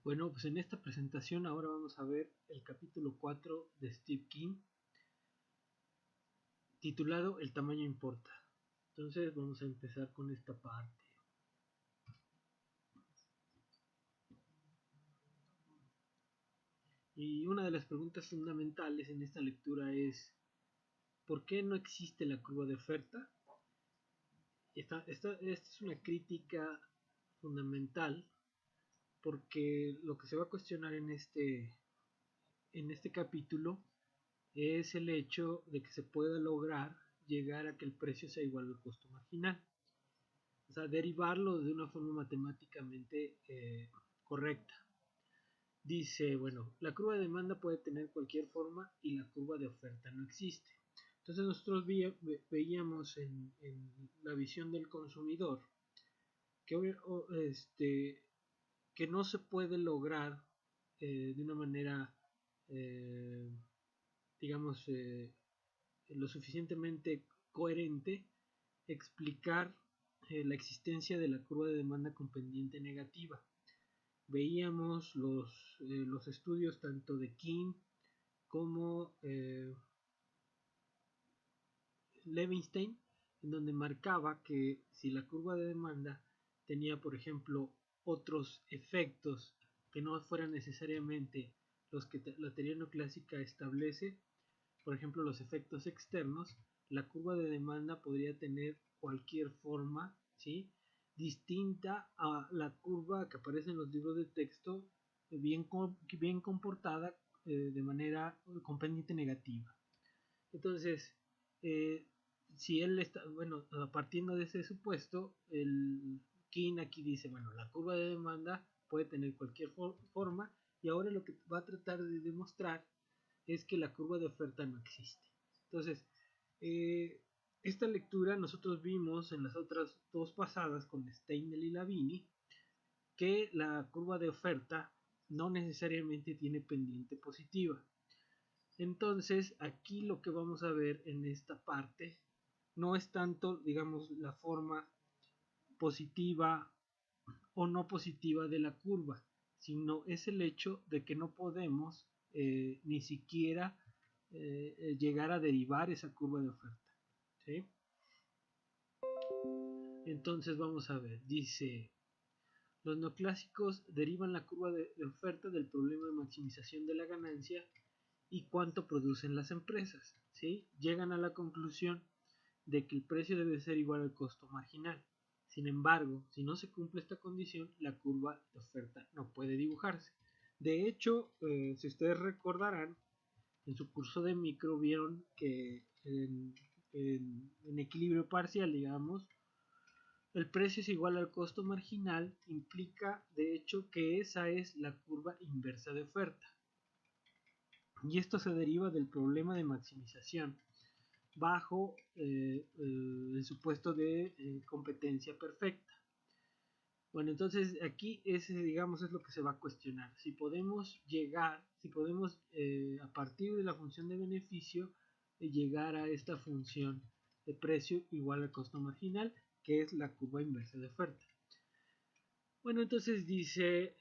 Bueno, pues en esta presentación ahora vamos a ver el capítulo 4 de Steve King, titulado El tamaño importa. Entonces vamos a empezar con esta parte. Y una de las preguntas fundamentales en esta lectura es ¿por qué no existe la curva de oferta? Esta es una crítica fundamental porque lo que se va a cuestionar en este capítulo es el hecho de que se pueda lograr llegar a que el precio sea igual al costo marginal. O sea, derivarlo de una forma matemáticamente correcta. Dice, bueno, la curva de demanda puede tener cualquier forma y la curva de oferta no existe. Entonces nosotros veíamos en la visión del consumidor que no se puede lograr de una manera, digamos, lo suficientemente coherente explicar la existencia de la curva de demanda con pendiente negativa. Veíamos los estudios tanto de King como Levinstein, en donde marcaba que si la curva de demanda tenía, por ejemplo, otros efectos que no fueran necesariamente los que la teoría neoclásica establece, por ejemplo, los efectos externos, la curva de demanda podría tener cualquier forma, ¿sí?, distinta a la curva que aparece en los libros de texto, bien comportada de manera con pendiente negativa. Entonces, si él está, bueno, partiendo de ese supuesto, el King aquí dice, bueno, la curva de demanda puede tener cualquier forma, y ahora lo que va a tratar de demostrar es que la curva de oferta no existe. Entonces, esta lectura nosotros vimos en las otras dos pasadas con Steinel y Lavini que la curva de oferta no necesariamente tiene pendiente positiva. Entonces, aquí lo que vamos a ver en esta parte no es tanto, digamos, la forma positiva o no positiva de la curva, sino es el hecho de que no podemos ni siquiera llegar a derivar esa curva de oferta, ¿sí? Entonces vamos a ver, dice, los neoclásicos derivan la curva de oferta del problema de maximización de la ganancia y cuánto producen las empresas, ¿sí? Llegan a la conclusión de que el precio debe ser igual al costo marginal. Sin embargo, si no se cumple esta condición, la curva de oferta no puede dibujarse. De hecho, si ustedes recordarán, en su curso de micro vieron que en equilibrio parcial, digamos, el precio es igual al costo marginal, implica de hecho que esa es la curva inversa de oferta. Y esto se deriva del problema de maximización bajo el supuesto de competencia perfecta. Bueno, entonces aquí digamos, es lo que se va a cuestionar. Si podemos llegar, a partir de la función de beneficio, llegar a esta función de precio igual al costo marginal, que es la curva inversa de oferta. Bueno, entonces dice,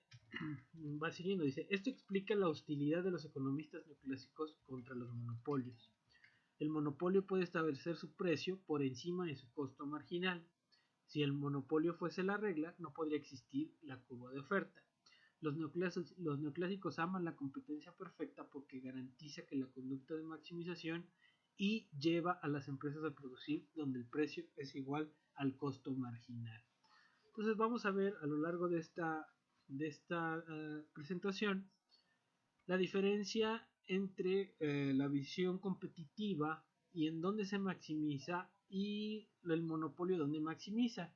va siguiendo, dice, esto explica la hostilidad de los economistas neoclásicos contra los monopolios. El monopolio puede establecer su precio por encima de su costo marginal. Si el monopolio fuese la regla, no podría existir la curva de oferta. Los neoclásicos aman la competencia perfecta porque garantiza que la conducta de maximización y lleva a las empresas a producir donde el precio es igual al costo marginal. Entonces vamos a ver a lo largo de esta presentación la diferencia entre la visión competitiva y en dónde se maximiza y el monopolio donde maximiza.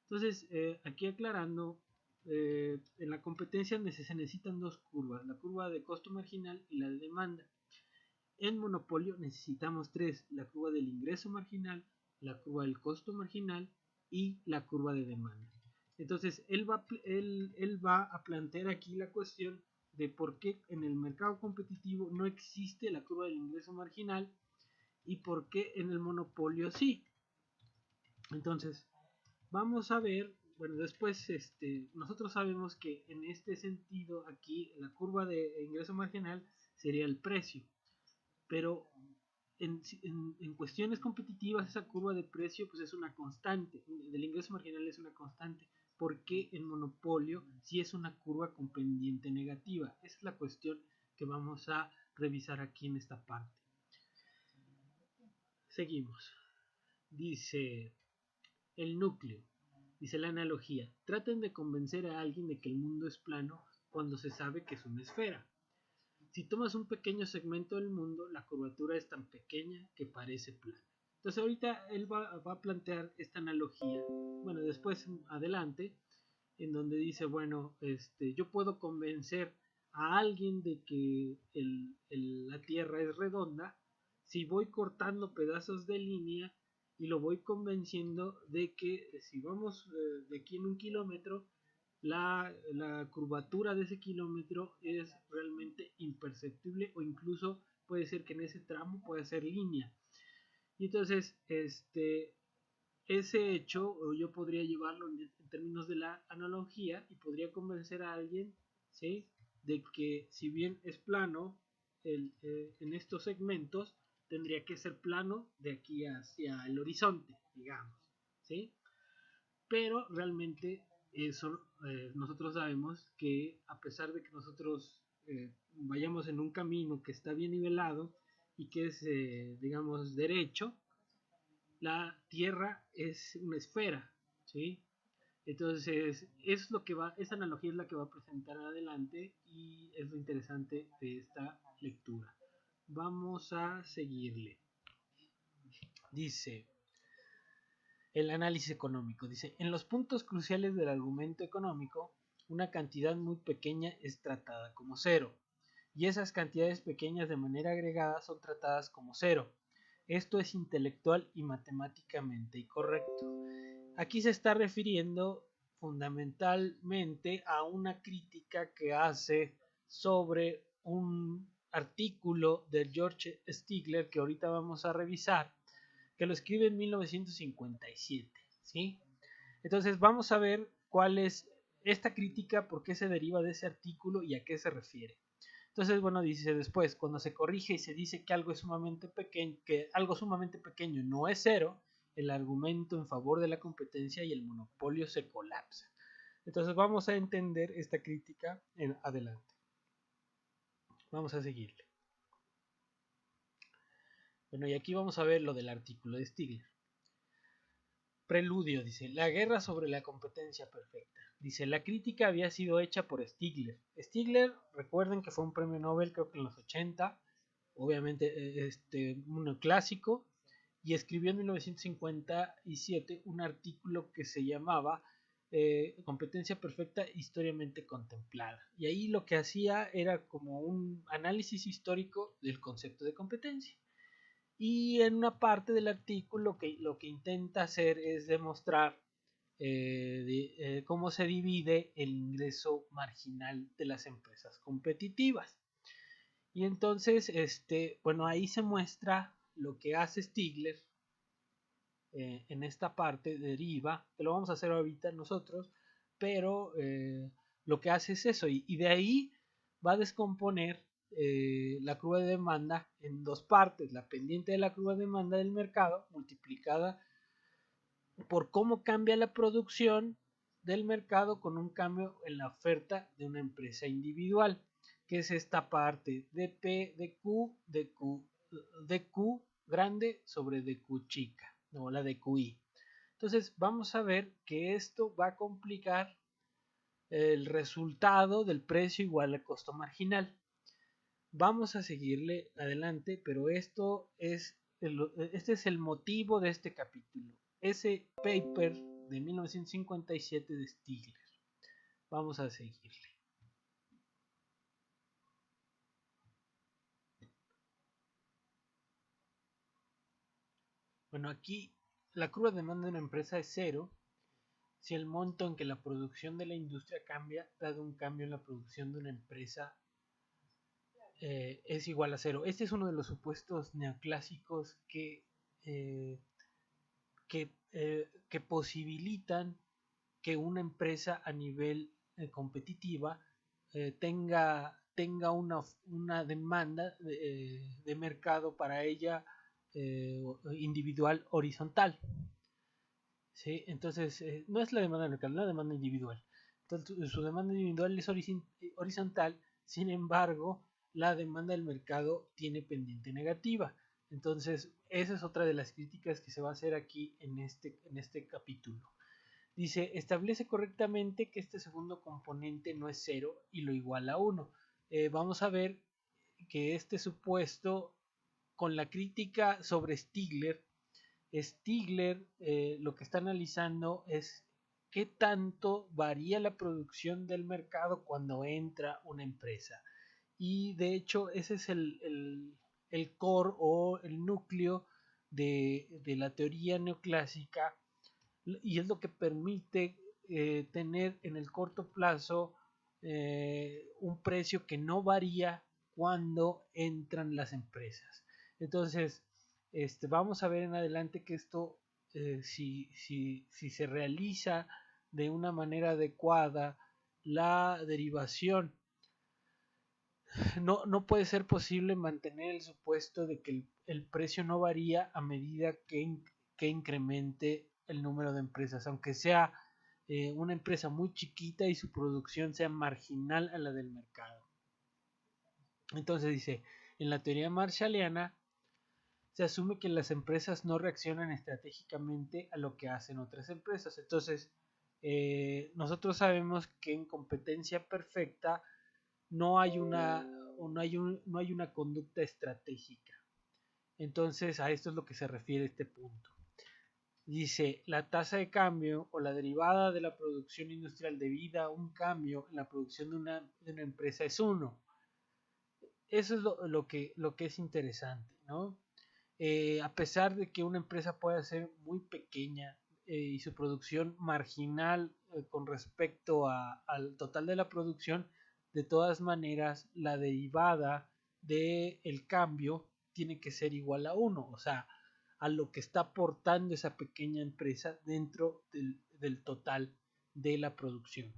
Entonces, aquí aclarando, en la competencia se necesitan dos curvas, la curva de costo marginal y la de demanda. En monopolio necesitamos tres, la curva del ingreso marginal, la curva del costo marginal y la curva de demanda. Entonces, él va a plantear aquí la cuestión de por qué en el mercado competitivo no existe la curva del ingreso marginal y por qué en el monopolio sí. Entonces, vamos a ver bueno, después nosotros sabemos que en este sentido aquí la curva de ingreso marginal sería el precio, pero en cuestiones competitivas esa curva de precio pues es una constante, del ingreso marginal es una constante, porque en monopolio sí es una curva con pendiente negativa. Esa es la cuestión que vamos a revisar aquí en esta parte. Seguimos. Dice el núcleo. Dice la analogía. Traten de convencer a alguien de que el mundo es plano cuando se sabe que es una esfera. Si tomas un pequeño segmento del mundo, la curvatura es tan pequeña que parece plana. Entonces ahorita él va a plantear esta analogía, bueno, después adelante, en donde dice, bueno, yo puedo convencer a alguien de que la Tierra es redonda si voy cortando pedazos de línea y lo voy convenciendo de que si vamos de aquí en un kilómetro, la curvatura de ese kilómetro es realmente imperceptible o incluso puede ser que en ese tramo pueda ser línea. Y entonces, ese hecho yo podría llevarlo en términos de la analogía y podría convencer a alguien, ¿sí?, de que si bien es plano en estos segmentos, tendría que ser plano de aquí hacia el horizonte, digamos, ¿sí? Pero realmente eso nosotros sabemos que a pesar de que nosotros vayamos en un camino que está bien nivelado y que es, digamos, derecho, la Tierra es una esfera, ¿sí? Entonces, es lo que va, esa analogía es la que va a presentar adelante y es lo interesante de esta lectura. Vamos a seguirle. Dice, el análisis económico. Dice, en los puntos cruciales del argumento económico, una cantidad muy pequeña es tratada como cero, y esas cantidades pequeñas de manera agregada son tratadas como cero. Esto es intelectual y matemáticamente incorrecto. Aquí se está refiriendo fundamentalmente a una crítica que hace sobre un artículo de George Stigler que ahorita vamos a revisar, que lo escribe en 1957, ¿sí? Entonces vamos a ver cuál es esta crítica, por qué se deriva de ese artículo y a qué se refiere. Entonces, bueno, dice después, cuando se corrige y se dice que algo es sumamente pequeño no es cero, el argumento en favor de la competencia y el monopolio se colapsa. Entonces vamos a entender esta crítica en adelante. Vamos a seguirle. Bueno, y aquí vamos a ver lo del artículo de Stigler. Preludio, dice, la guerra sobre la competencia perfecta. Dice, la crítica había sido hecha por Stigler. Stigler, recuerden que fue un premio Nobel, creo que en los 80, obviamente un clásico, y escribió en 1957 un artículo que se llamaba Competencia Perfecta Historiamente Contemplada. Y ahí lo que hacía era como un análisis histórico del concepto de competencia. Y en una parte del artículo lo que intenta hacer es demostrar cómo se divide el ingreso marginal de las empresas competitivas. Y entonces, bueno, ahí se muestra lo que hace Stigler en esta parte deriva, que lo vamos a hacer ahorita nosotros, pero lo que hace es eso, y de ahí va a descomponer la curva de demanda en dos partes, la pendiente de la curva de demanda del mercado multiplicada por cómo cambia la producción del mercado con un cambio en la oferta de una empresa individual, que es esta parte de P de Q, de Q grande sobre de Q chica, o la de QI. Entonces vamos a ver que esto va a complicar el resultado del precio igual al costo marginal. Vamos a seguirle adelante, pero este es el motivo de este capítulo. Ese paper de 1957 de Stigler. Vamos a seguirle. Bueno, aquí la curva de demanda de una empresa es cero si el monto en que la producción de la industria cambia, dado un cambio en la producción de una empresa, es igual a cero. Este es uno de los supuestos neoclásicos que posibilitan que una empresa a nivel competitiva tenga una demanda de mercado para ella individual horizontal. ¿Sí? Entonces, no es la demanda del mercado, es la demanda individual. Entonces, su demanda individual es horizontal, sin embargo, la demanda del mercado tiene pendiente negativa. Entonces, esa es otra de las críticas que se va a hacer aquí en este capítulo. Dice, establece correctamente que este segundo componente no es 0 y lo iguala a 1. Vamos a ver que este supuesto, con la crítica sobre Stigler, lo que está analizando es qué tanto varía la producción del mercado cuando entra una empresa. Y de hecho ese es el core o el núcleo de la teoría neoclásica, y es lo que permite tener en el corto plazo un precio que no varía cuando entran las empresas. Entonces, vamos a ver en adelante que esto, si se realiza de una manera adecuada, la derivación, no puede ser posible mantener el supuesto de que el precio no varía a medida que incremente el número de empresas, aunque sea una empresa muy chiquita y su producción sea marginal a la del mercado. Entonces dice, en la teoría marshalliana se asume que las empresas no reaccionan estratégicamente a lo que hacen otras empresas. Entonces, nosotros sabemos que en competencia perfecta no hay una conducta estratégica. Entonces, a esto es lo que se refiere este punto. Dice, la tasa de cambio o la derivada de la producción industrial debida a un cambio en la producción de una empresa es 1. Eso es lo que es interesante, ¿no? A pesar de que una empresa pueda ser muy pequeña y su producción marginal con respecto al total de la producción, de todas maneras la derivada del cambio tiene que ser igual a 1, o sea, a lo que está aportando esa pequeña empresa dentro del total de la producción.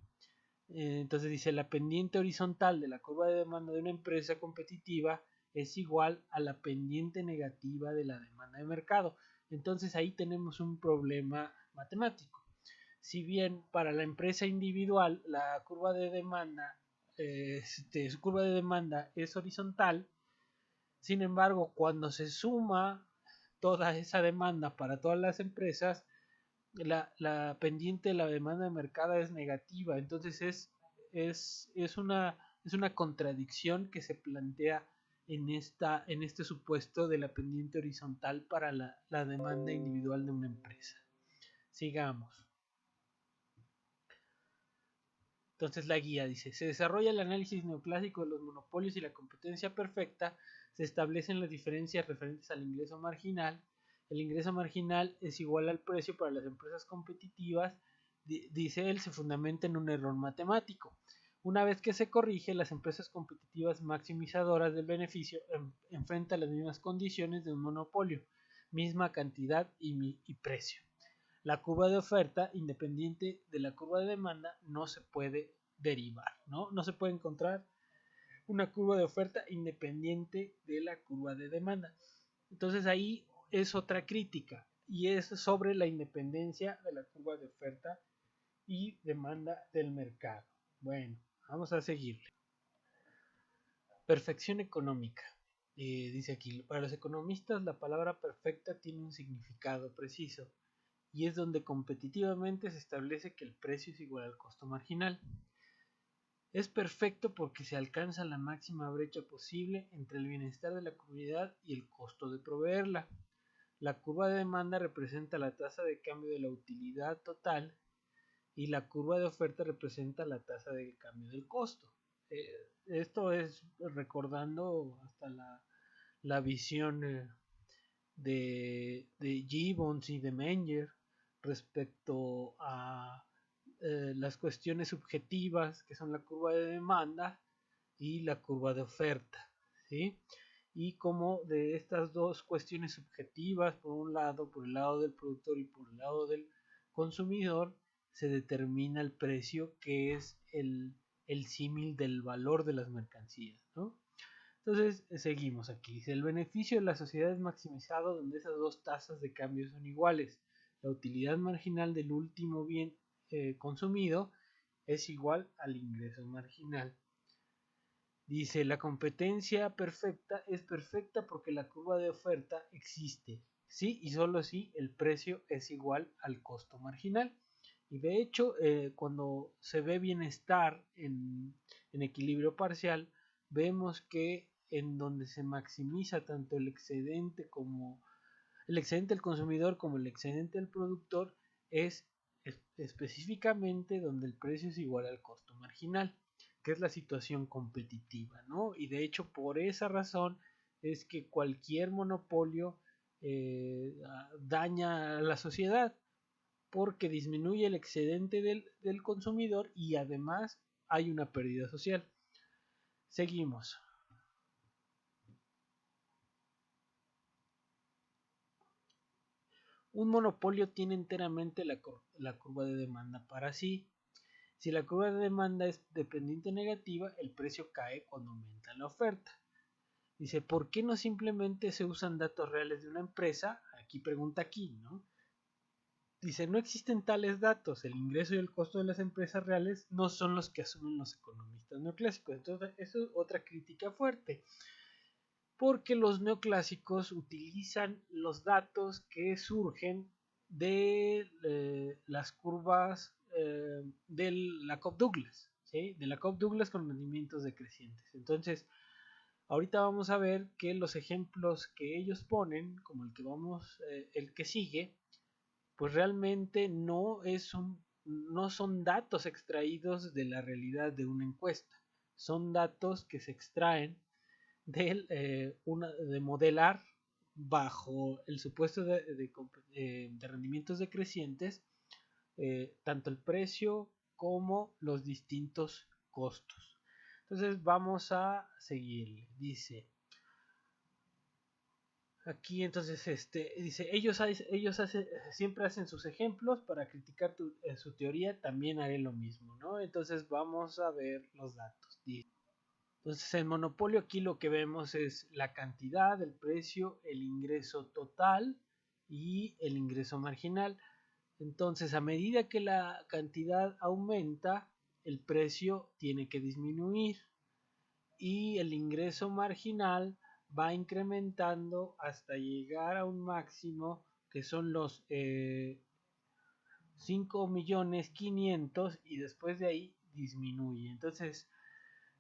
Entonces dice, la pendiente horizontal de la curva de demanda de una empresa competitiva es igual a la pendiente negativa de la demanda de mercado. Entonces ahí tenemos un problema matemático. Si bien para la empresa individual la curva de demanda, su curva de demanda es horizontal, sin embargo, cuando se suma toda esa demanda para todas las empresas, la pendiente de la demanda de mercado es negativa. Entonces es una contradicción que se plantea en este supuesto de la pendiente horizontal para la demanda individual de una empresa. Sigamos. Entonces la guía dice, se desarrolla el análisis neoclásico de los monopolios y la competencia perfecta, se establecen las diferencias referentes al ingreso marginal. El ingreso marginal es igual al precio para las empresas competitivas, dice él, se fundamenta en un error matemático. Una vez que se corrige, las empresas competitivas maximizadoras del beneficio enfrentan las mismas condiciones de un monopolio, misma cantidad y precio. La curva de oferta, independiente de la curva de demanda, no se puede derivar, ¿no? No se puede encontrar una curva de oferta independiente de la curva de demanda. Entonces ahí es otra crítica y es sobre la independencia de la curva de oferta y demanda del mercado. Bueno, vamos a seguirle. Perfección económica. Dice aquí, para los economistas la palabra perfecta tiene un significado preciso y es donde competitivamente se establece que el precio es igual al costo marginal. Es perfecto porque se alcanza la máxima brecha posible entre el bienestar de la comunidad y el costo de proveerla. La curva de demanda representa la tasa de cambio de la utilidad total y la curva de oferta representa la tasa de cambio del costo. Esto es recordando hasta la visión de Gibbons y de Menger respecto a las cuestiones subjetivas que son la curva de demanda y la curva de oferta, ¿sí? Y como de estas dos cuestiones subjetivas, por un lado, por el lado del productor y por el lado del consumidor, se determina el precio, que es el símil del valor de las mercancías, ¿no? Entonces seguimos aquí. Dice, el beneficio de la sociedad es maximizado donde esas dos tasas de cambio son iguales. La utilidad marginal del último bien consumido es igual al ingreso marginal. Dice, la competencia perfecta es perfecta porque la curva de oferta existe, sí y solo si el precio es igual al costo marginal. Y de hecho, cuando se ve bienestar en equilibrio parcial, vemos que en donde se maximiza tanto el excedente del consumidor como el excedente del productor es específicamente donde el precio es igual al costo marginal, que es la situación competitiva, ¿no? Y de hecho por esa razón es que cualquier monopolio daña a la sociedad, porque disminuye el excedente del consumidor y además hay una pérdida social. Seguimos. Un monopolio tiene enteramente la curva de demanda para sí. Si la curva de demanda es dependiente negativa, el precio cae cuando aumenta la oferta. Dice, ¿por qué no simplemente se usan datos reales de una empresa? Aquí pregunta aquí, ¿no? Dice, no existen tales datos, el ingreso y el costo de las empresas reales no son los que asumen los economistas neoclásicos. Entonces, eso es otra crítica fuerte, porque los neoclásicos utilizan los datos que surgen de las curvas de la Cobb-Douglas, ¿sí? De la Cobb-Douglas con rendimientos decrecientes. Entonces, ahorita vamos a ver que los ejemplos que ellos ponen, como el que sigue, pues realmente no son datos extraídos de la realidad de una encuesta, son datos que se extraen de modelar bajo el supuesto de rendimientos decrecientes, tanto el precio como los distintos costos. Entonces vamos a seguir. Dice aquí entonces dice, siempre hacen sus ejemplos para criticar su teoría, también haré lo mismo, ¿no? Entonces vamos a ver los datos. Entonces en monopolio aquí lo que vemos es la cantidad, el precio, el ingreso total y el ingreso marginal. Entonces a medida que la cantidad aumenta, el precio tiene que disminuir y el ingreso marginal va incrementando hasta llegar a un máximo que son los 5.500.000 y después de ahí disminuye. Entonces,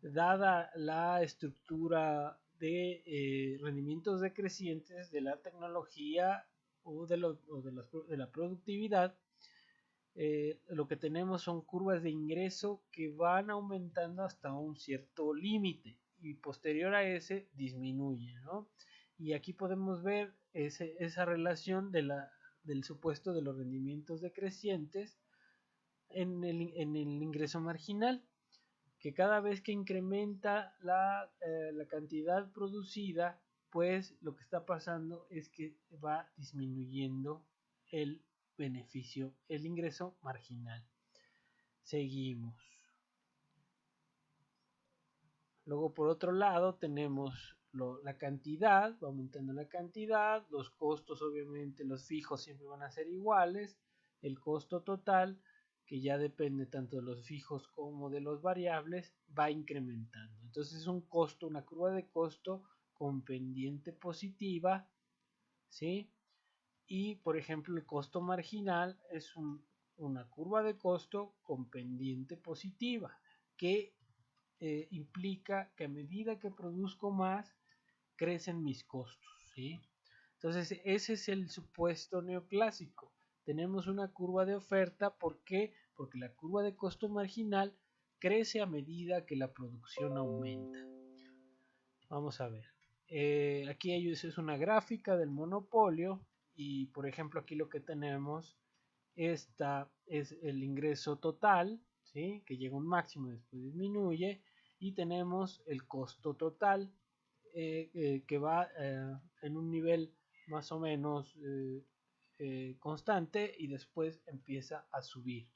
dada la estructura de rendimientos decrecientes de la tecnología de la productividad, lo que tenemos son curvas de ingreso que van aumentando hasta un cierto límite y posterior a ese disminuye, ¿no? Y aquí podemos ver esa relación del supuesto de los rendimientos decrecientes en el ingreso marginal, que cada vez que incrementa la cantidad producida, pues lo que está pasando es que va disminuyendo el beneficio, el ingreso marginal. Seguimos. Luego por otro lado tenemos la cantidad, va aumentando la cantidad, los costos obviamente los fijos siempre van a ser iguales, el costo total, que ya depende tanto de los fijos como de los variables, va incrementando. Entonces es un costo, una curva de costo con pendiente positiva, ¿sí? Y por ejemplo el costo marginal es una curva de costo con pendiente positiva, que implica que a medida que produzco más, crecen mis costos, ¿sí? Entonces, ese es el supuesto neoclásico. Tenemos una curva de oferta, ¿por qué? Porque la curva de costo marginal crece a medida que la producción aumenta. Vamos a ver. Aquí es una gráfica del monopolio y, por ejemplo, aquí lo que tenemos, esta es el ingreso total, ¿sí? Que llega a un máximo y después disminuye, y tenemos el costo total que va en un nivel más o menos constante y después empieza a subir.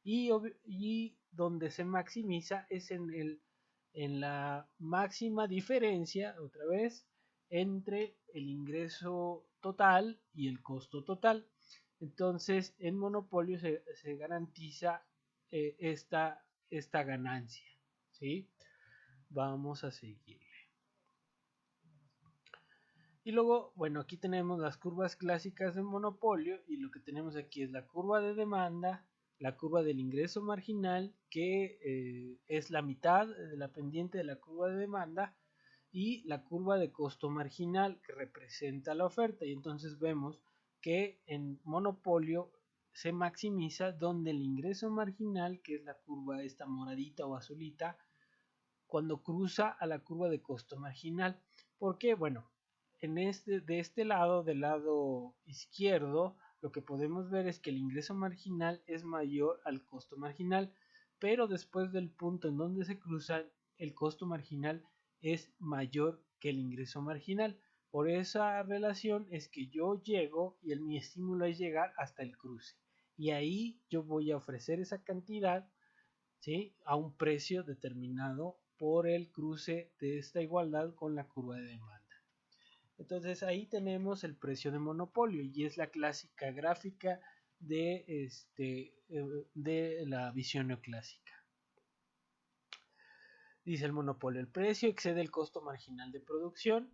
y donde se maximiza es en la máxima diferencia, otra vez, entre el ingreso total y el costo total. Entonces, en monopolio se garantiza esta ganancia, ¿sí? Vamos a seguir. Y luego, bueno, aquí tenemos las curvas clásicas de monopolio y lo que tenemos aquí es la curva de demanda, la curva del ingreso marginal, que es la mitad de la pendiente de la curva de demanda, y la curva de costo marginal, que representa la oferta. Y entonces vemos que en monopolio se maximiza donde el ingreso marginal, que es la curva esta moradita o azulita, cuando cruza a la curva de costo marginal. ¿Por qué? Bueno, de este lado, del lado izquierdo, lo que podemos ver es que el ingreso marginal es mayor al costo marginal, pero después del punto en donde se cruzan, el costo marginal es mayor que el ingreso marginal. Por esa relación es que yo llego y mi estímulo es llegar hasta el cruce. Y ahí yo voy a ofrecer esa cantidad, ¿sí?, a un precio determinado por el cruce de esta igualdad con la curva de demanda. Entonces ahí tenemos el precio de monopolio y es la clásica gráfica de la visión neoclásica. Dice el monopolio: el precio excede el costo marginal de producción.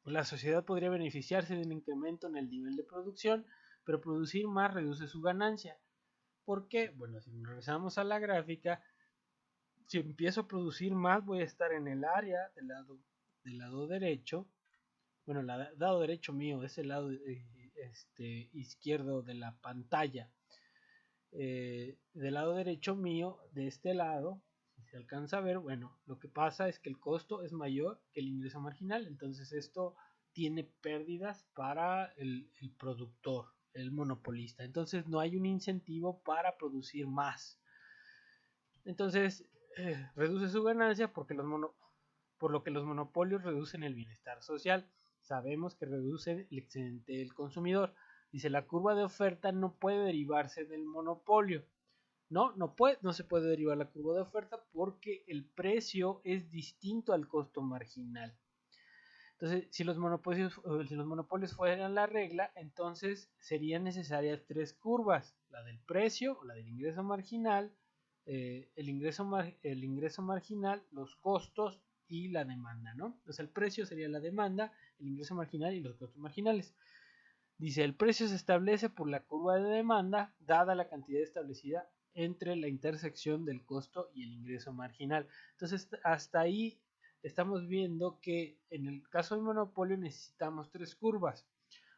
La sociedad podría beneficiarse de un incremento en el nivel de producción, pero producir más reduce su ganancia. ¿Por qué? Bueno, si regresamos a la gráfica, si empiezo a producir más, voy a estar en el área del lado derecho. Bueno, el lado derecho mío es el lado izquierdo de la pantalla. Del lado derecho mío, de este lado, si se alcanza a ver, bueno, lo que pasa es que el costo es mayor que el ingreso marginal. Entonces esto tiene pérdidas para el productor, el monopolista. Entonces no hay un incentivo para producir más. Entonces reduce su ganancia por lo que los monopolios reducen el bienestar social. Sabemos que reducen el excedente del consumidor. Dice: la curva de oferta no puede derivarse del monopolio. No se puede derivar la curva de oferta porque el precio es distinto al costo marginal. Entonces, si los monopolios fueran la regla, entonces serían necesarias tres curvas: la del precio o la del ingreso marginal, el ingreso marginal, los costos y la demanda, ¿no? Entonces el precio sería la demanda, el ingreso marginal y los costos marginales. Dice: el precio se establece por la curva de demanda dada la cantidad establecida entre la intersección del costo y el ingreso marginal. Entonces hasta ahí estamos viendo que en el caso del monopolio necesitamos tres curvas: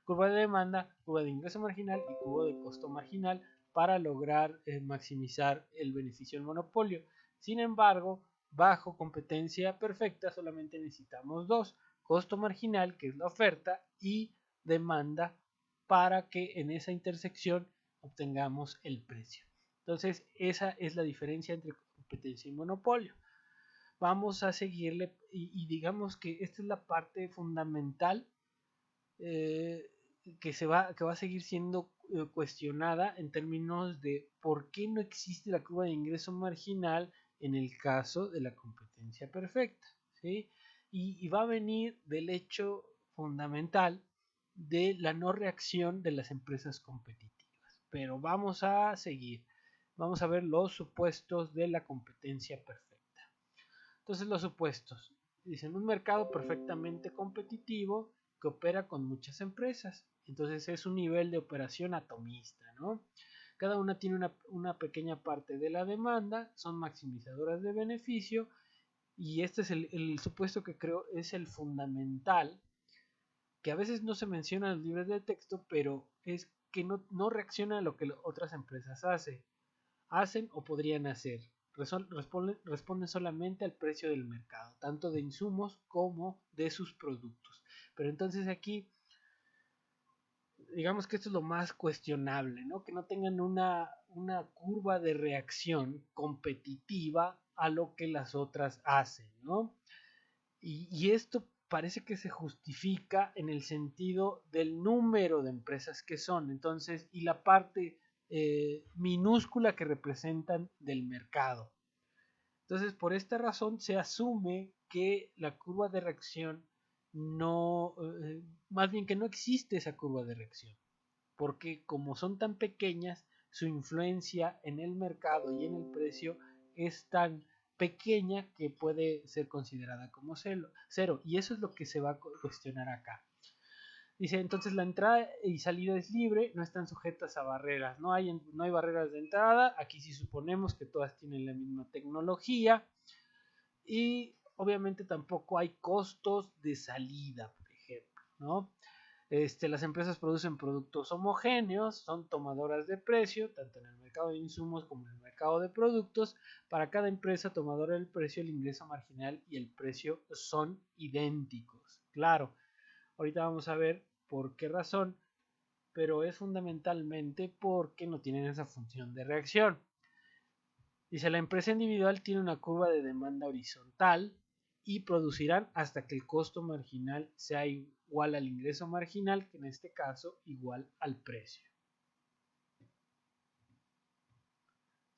curva de demanda, curva de ingreso marginal y curva de costo marginal para lograr maximizar el beneficio del monopolio. Sin embargo, bajo competencia perfecta solamente necesitamos dos: costo marginal, que es la oferta, y demanda, para que en esa intersección obtengamos el precio. Entonces esa es la diferencia entre competencia y monopolio. Vamos a seguirle y digamos que esta es la parte fundamental que va a seguir siendo cuestionada en términos de por qué no existe la curva de ingreso marginal en el caso de la competencia perfecta, ¿sí? Y va a venir del hecho fundamental de la no reacción de las empresas competitivas. Pero vamos a seguir. Vamos a ver los supuestos de la competencia perfecta. Entonces, los supuestos. Dicen: un mercado perfectamente competitivo que opera con muchas empresas. Entonces es un nivel de operación atomista, ¿no? Cada una tiene una pequeña parte de la demanda, son maximizadoras de beneficio, y este es el supuesto que creo es el fundamental, que a veces no se menciona en los libros de texto, pero es que no reacciona a lo que otras empresas hacen o podrían hacer. Responden solamente al precio del mercado, tanto de insumos como de sus productos. Pero entonces aquí, digamos que esto es lo más cuestionable, ¿no? Que no tengan una curva de reacción competitiva a lo que las otras hacen, ¿no? Y esto parece que se justifica en el sentido del número de empresas que son. Entonces, y la parte minúscula que representan del mercado. Entonces, por esta razón se asume que la curva de reacción no, más bien que no existe esa curva de reacción, porque como son tan pequeñas, su influencia en el mercado y en el precio es tan pequeña que puede ser considerada como cero. Y eso es lo que se va a cuestionar acá. Dice, entonces la entrada y salida es libre, no están sujetas a barreras, no hay barreras de entrada, aquí sí suponemos que todas tienen la misma tecnología y obviamente tampoco hay costos de salida, por ejemplo, ¿no? Las empresas producen productos homogéneos, son tomadoras de precio, tanto en el mercado de insumos como en el mercado de productos. Para cada empresa tomadora del precio, el ingreso marginal y el precio son idénticos. Claro, ahorita vamos a ver por qué razón, pero es fundamentalmente porque no tienen esa función de reacción. Dice, la empresa individual tiene una curva de demanda horizontal y producirán hasta que el costo marginal sea igual al ingreso marginal, que en este caso igual al precio.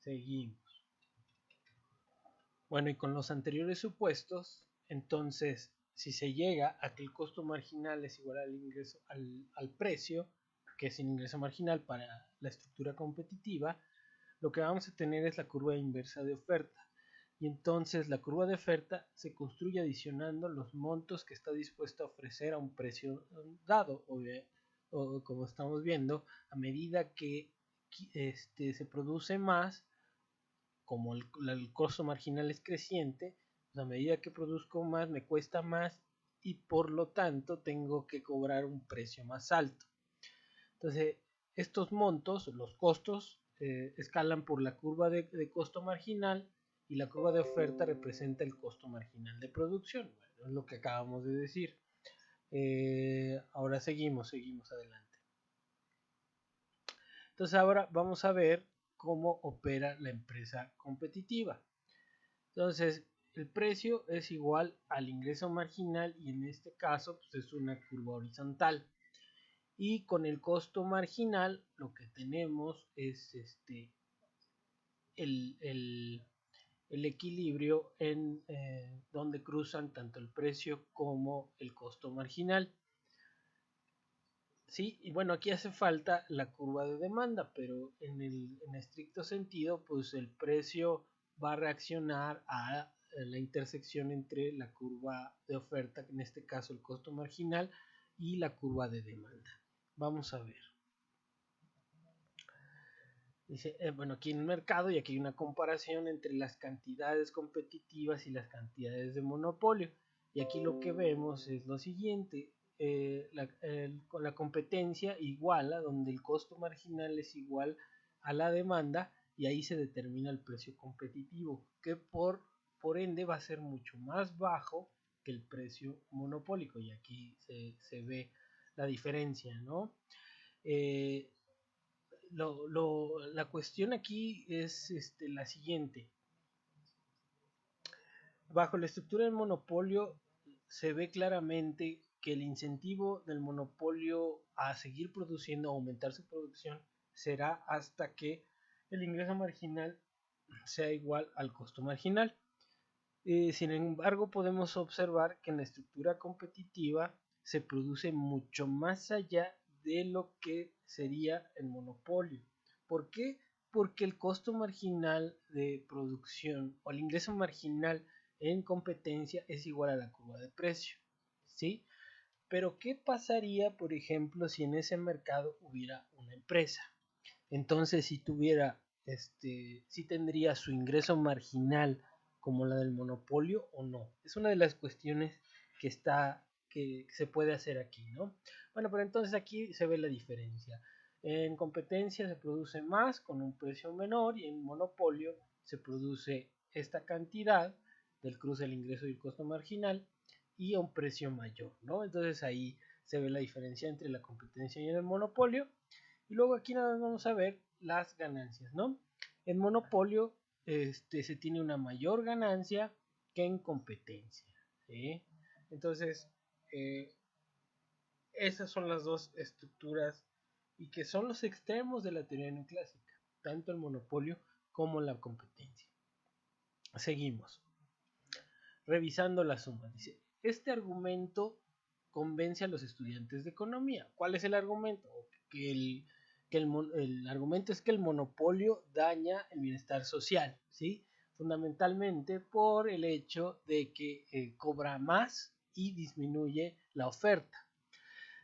Seguimos. Bueno, y con los anteriores supuestos, entonces, si se llega a que el costo marginal es igual al ingreso al precio, que es el ingreso marginal para la estructura competitiva, lo que vamos a tener es la curva inversa de oferta. Y entonces la curva de oferta se construye adicionando los montos que está dispuesto a ofrecer a un precio dado, o como estamos viendo, a medida que se produce más, como el costo marginal es creciente, pues a medida que produzco más me cuesta más y por lo tanto tengo que cobrar un precio más alto. Entonces, estos montos, los costos, escalan por la curva de costo marginal y la curva de oferta representa el costo marginal de producción. Bueno, es lo que acabamos de decir. Ahora seguimos adelante. Entonces ahora vamos a ver cómo opera la empresa competitiva. Entonces, el precio es igual al ingreso marginal y en este caso pues, es una curva horizontal. Y con el costo marginal lo que tenemos es el equilibrio en donde cruzan tanto el precio como el costo marginal. Sí, y bueno, aquí hace falta la curva de demanda, pero en estricto sentido, pues el precio va a reaccionar a la intersección entre la curva de oferta, en este caso el costo marginal, y la curva de demanda. Vamos a ver. Dice, bueno, aquí en el mercado y aquí hay una comparación entre las cantidades competitivas y las cantidades de monopolio. Y aquí lo que vemos es lo siguiente, con la competencia iguala, donde el costo marginal es igual a la demanda y ahí se determina el precio competitivo, que por ende va a ser mucho más bajo que el precio monopólico. Y aquí se ve la diferencia, ¿no? La cuestión aquí es la siguiente. Bajo la estructura del monopolio se ve claramente que el incentivo del monopolio a seguir produciendo, a aumentar su producción, será hasta que el ingreso marginal sea igual al costo marginal. Sin embargo, podemos observar que en la estructura competitiva se produce mucho más allá de lo que sería el monopolio. ¿Por qué? Porque el costo marginal de producción o el ingreso marginal en competencia es igual a la curva de precio, ¿sí? Pero ¿qué pasaría, por ejemplo, si en ese mercado hubiera una empresa? Entonces, si tuviera, si tendría su ingreso marginal como la del monopolio o no. Es una de las cuestiones que se puede hacer aquí, ¿no? Bueno, pero entonces aquí se ve la diferencia. En competencia se produce más con un precio menor y en monopolio se produce esta cantidad del cruce del ingreso y el costo marginal y a un precio mayor, ¿no? Entonces ahí se ve la diferencia entre la competencia y el monopolio. Y luego aquí nada más vamos a ver las ganancias, ¿no? En monopolio se tiene una mayor ganancia que en competencia, ¿sí? Entonces, esas son las dos estructuras y que son los extremos de la teoría neoclásica, tanto el monopolio como la competencia. Seguimos. Revisando la suma, dice, este argumento convence a los estudiantes de economía. ¿Cuál es el argumento? El argumento es que el monopolio daña el bienestar social, ¿sí? Fundamentalmente por el hecho de que cobra más y disminuye la oferta.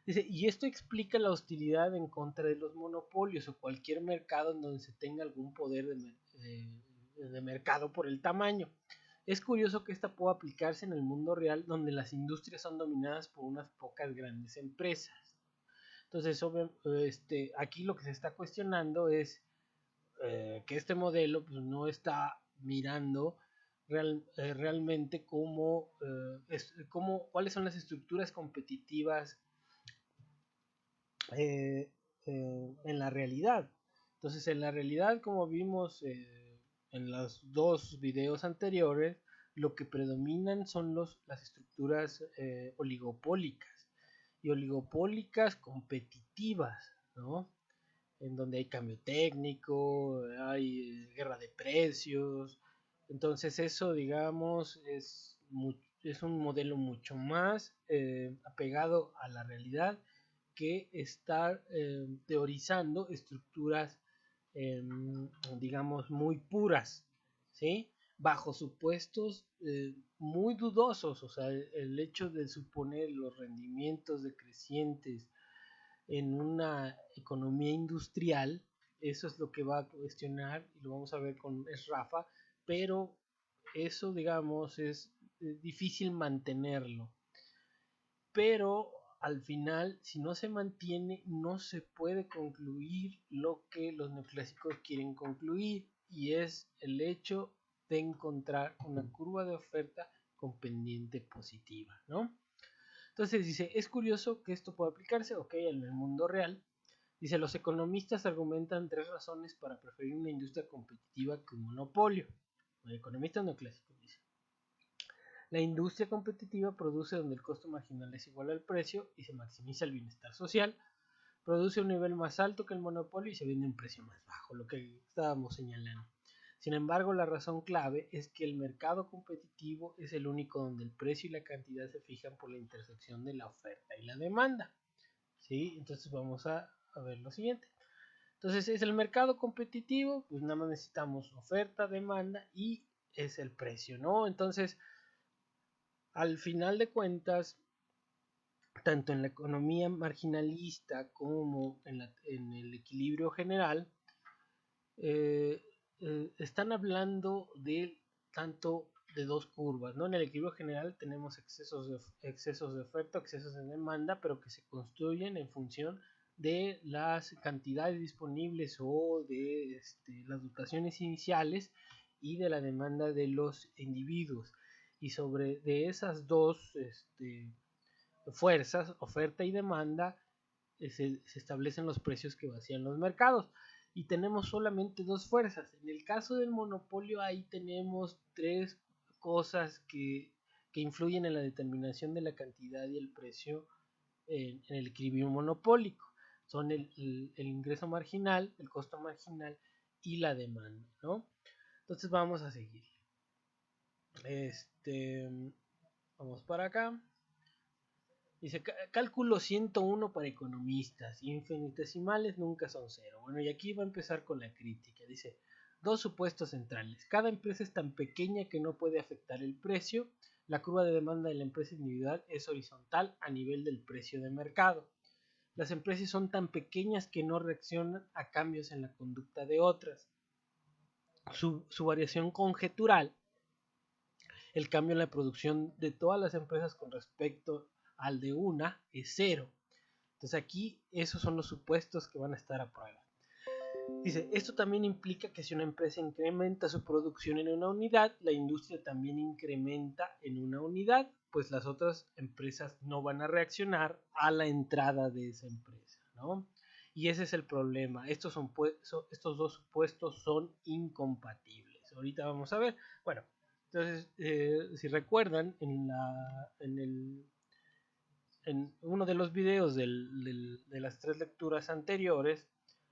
Dice, y esto explica la hostilidad en contra de los monopolios o cualquier mercado en donde se tenga algún poder de mercado por el tamaño. Es curioso que esta pueda aplicarse en el mundo real donde las industrias son dominadas por unas pocas grandes empresas. Entonces, aquí lo que se está cuestionando es que este modelo pues, no está mirando realmente cuáles son las estructuras competitivas en la realidad. Entonces, en la realidad, como vimos en los dos videos anteriores, lo que predominan son las estructuras oligopólicas y oligopólicas competitivas, ¿no? En donde hay cambio técnico, hay guerra de precios. Entonces eso, digamos, es un modelo mucho más apegado a la realidad que estar teorizando estructuras, digamos, muy puras, ¿sí? Bajo supuestos muy dudosos, o sea, el hecho de suponer los rendimientos decrecientes en una economía industrial, eso es lo que va a cuestionar y lo vamos a ver con Rafa, pero eso, digamos, es difícil mantenerlo. Pero al final, si no se mantiene, no se puede concluir lo que los neoclásicos quieren concluir, y es el hecho de encontrar una curva de oferta con pendiente positiva, ¿no? Entonces dice, es curioso que esto pueda aplicarse, ok, en el mundo real. Dice, los economistas argumentan 3 razones para preferir una industria competitiva que un monopolio. El economista neoclásico dice. La industria competitiva produce donde el costo marginal es igual al precio y se maximiza el bienestar social. Produce un nivel más alto que el monopolio y se vende a un precio más bajo, lo que estábamos señalando. Sin embargo, la razón clave es que el mercado competitivo es el único donde el precio y la cantidad se fijan por la intersección de la oferta y la demanda. ¿Sí? Entonces vamos a ver lo siguiente. Entonces es el mercado competitivo, pues nada más necesitamos oferta, demanda y es el precio, ¿no? Entonces, al final de cuentas, tanto en la economía marginalista como en el equilibrio general, están hablando tanto de dos curvas, ¿no? En el equilibrio general tenemos excesos de oferta, excesos de demanda, pero que se construyen en función de las cantidades disponibles o de las dotaciones iniciales y de la demanda de los individuos. Y de esas dos fuerzas, oferta y demanda, se establecen los precios que vacían los mercados. Y tenemos solamente dos fuerzas. En el caso del monopolio, ahí tenemos tres cosas que influyen en la determinación de la cantidad y el precio en el equilibrio monopólico. Son el ingreso marginal, el costo marginal y la demanda, ¿no? Entonces vamos a seguir. Vamos para acá. Dice, cálculo 101 para economistas, infinitesimales nunca son cero. Bueno, y aquí va a empezar con la crítica. Dice, dos supuestos centrales. Cada empresa es tan pequeña que no puede afectar el precio. La curva de demanda de la empresa individual es horizontal a nivel del precio de mercado. Las empresas son tan pequeñas que no reaccionan a cambios en la conducta de otras. Su variación conjetural, el cambio en la producción de todas las empresas con respecto al de una, es cero. Entonces aquí esos son los supuestos que van a estar a prueba. Dice, esto también implica que si una empresa incrementa su producción en una unidad, la industria también incrementa en una unidad, pues las otras empresas no van a reaccionar a la entrada de esa empresa, ¿no? Y ese es el problema. Estos dos supuestos son incompatibles. Ahorita vamos a ver. Bueno, entonces, si recuerdan, en el en uno de los videos de las 3 lecturas anteriores,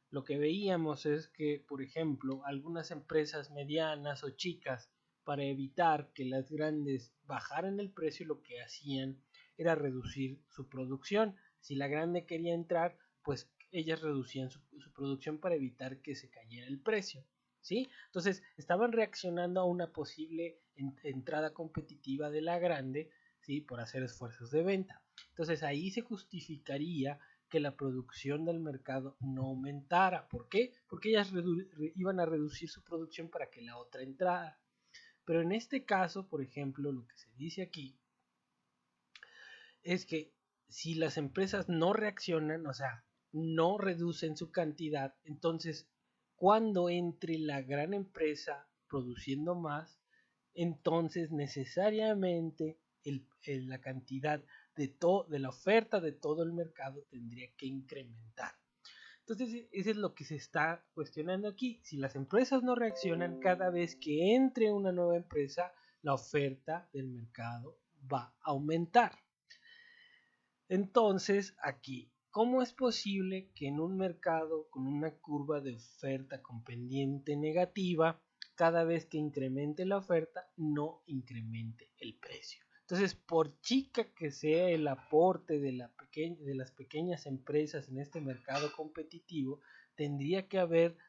lo que veíamos es que, por ejemplo, algunas empresas medianas o chicas, para evitar que las grandes bajaran el precio, lo que hacían era reducir su producción. Si la grande quería entrar, pues ellas reducían su producción para evitar que se cayera el precio, ¿sí? Entonces estaban reaccionando a una posible entrada competitiva de la grande, ¿sí? Por hacer esfuerzos de venta. Entonces ahí se justificaría que la producción del mercado no aumentara. ¿Por qué? Porque ellas iban a reducir su producción para que la otra entrara. Pero en este caso, por ejemplo, lo que se dice aquí es que si las empresas no reaccionan, o sea, no reducen su cantidad, entonces cuando entre la gran empresa produciendo más, entonces necesariamente la cantidad de la oferta de todo el mercado tendría que incrementar. Entonces, eso es lo que se está cuestionando aquí. Si las empresas no reaccionan, cada vez que entre una nueva empresa, la oferta del mercado va a aumentar. Entonces, aquí, ¿cómo es posible que en un mercado con una curva de oferta con pendiente negativa, cada vez que incremente la oferta, no incremente el precio? Entonces, por chica que sea el aporte de las pequeñas empresas en este mercado competitivo, tendría que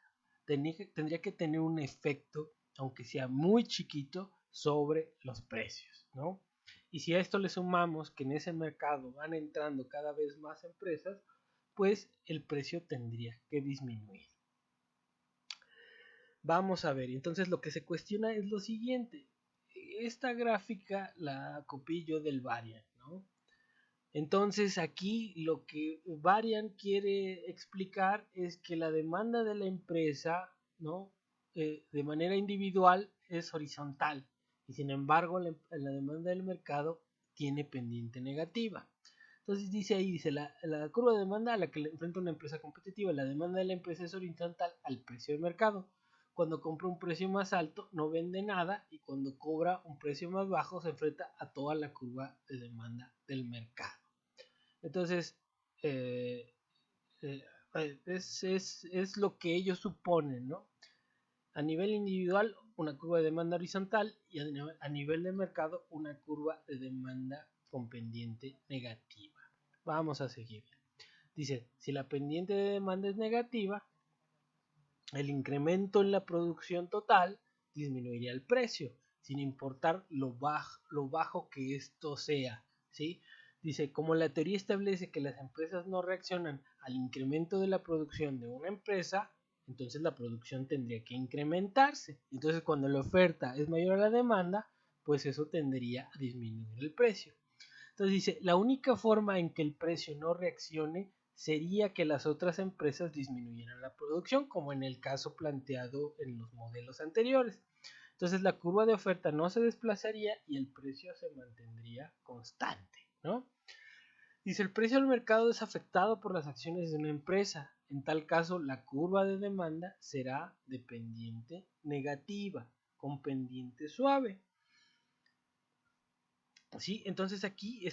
tener un efecto, aunque sea muy chiquito, sobre los precios, ¿no? Y si a esto le sumamos que en ese mercado van entrando cada vez más empresas, pues el precio tendría que disminuir. Vamos a ver, entonces lo que se cuestiona es lo siguiente. Esta gráfica la copié yo del Varian, ¿no? Entonces aquí lo que Varian quiere explicar es que la demanda de la empresa, ¿no? De manera individual es horizontal y sin embargo la demanda del mercado tiene pendiente negativa. Entonces dice ahí, dice la curva de demanda a la que le enfrenta una empresa competitiva, la demanda de la empresa es horizontal al precio del mercado. Cuando compra un precio más alto no vende nada y cuando cobra un precio más bajo se enfrenta a toda la curva de demanda del mercado. Entonces, eh, eh, es lo que ellos suponen, ¿no? A nivel individual, una curva de demanda horizontal y a nivel de mercado, una curva de demanda con pendiente negativa. Vamos a seguir. Dice, si la pendiente de demanda es negativa, el incremento en la producción total disminuiría el precio, sin importar lo bajo que esto sea, ¿sí? Dice, como la teoría establece que las empresas no reaccionan al incremento de la producción de una empresa, entonces la producción tendría que incrementarse. Entonces, cuando la oferta es mayor a la demanda, pues eso tendría a disminuir el precio. Entonces dice, la única forma en que el precio no reaccione sería que las otras empresas disminuyeran la producción, como en el caso planteado en los modelos anteriores. Entonces la curva de oferta no se desplazaría y el precio se mantendría constante, ¿no? Dice, el precio del mercado es afectado por las acciones de una empresa. En tal caso, la curva de demanda será de pendiente negativa, con pendiente suave. ¿Sí? Entonces aquí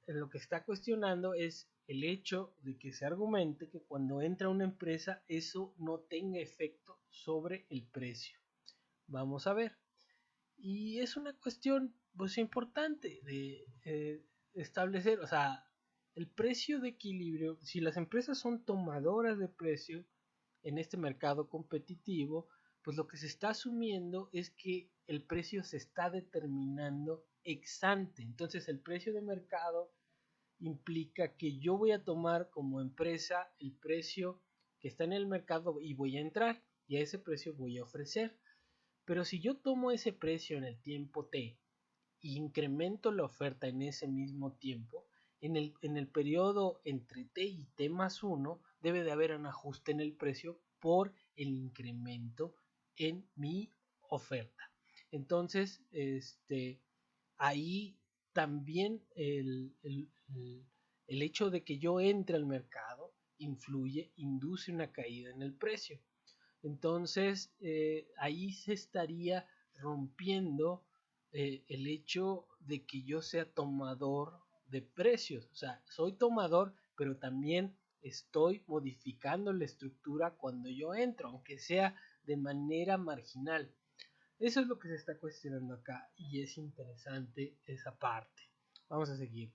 lo que está cuestionando es el hecho de que se argumente que cuando entra una empresa eso no tenga efecto sobre el precio. Vamos a ver. Y es una cuestión pues importante de establecer, o sea, el precio de equilibrio, si las empresas son tomadoras de precio en este mercado competitivo, pues lo que se está asumiendo es que el precio se está determinando ex ante. Entonces el precio de mercado implica que yo voy a tomar como empresa el precio que está en el mercado y voy a entrar y a ese precio voy a ofrecer. Pero si yo tomo ese precio en el tiempo T e incremento la oferta en ese mismo tiempo, en el periodo entre T y T más 1 debe de haber un ajuste en el precio por el incremento en mi oferta. Entonces, ahí también el hecho de que yo entre al mercado induce una caída en el precio. Entonces, ahí se estaría rompiendo el hecho de que yo sea tomador de precios. O sea, soy tomador, pero también estoy modificando la estructura cuando yo entro, aunque sea de manera marginal. Eso es lo que se está cuestionando acá y es interesante esa parte. Vamos a seguir.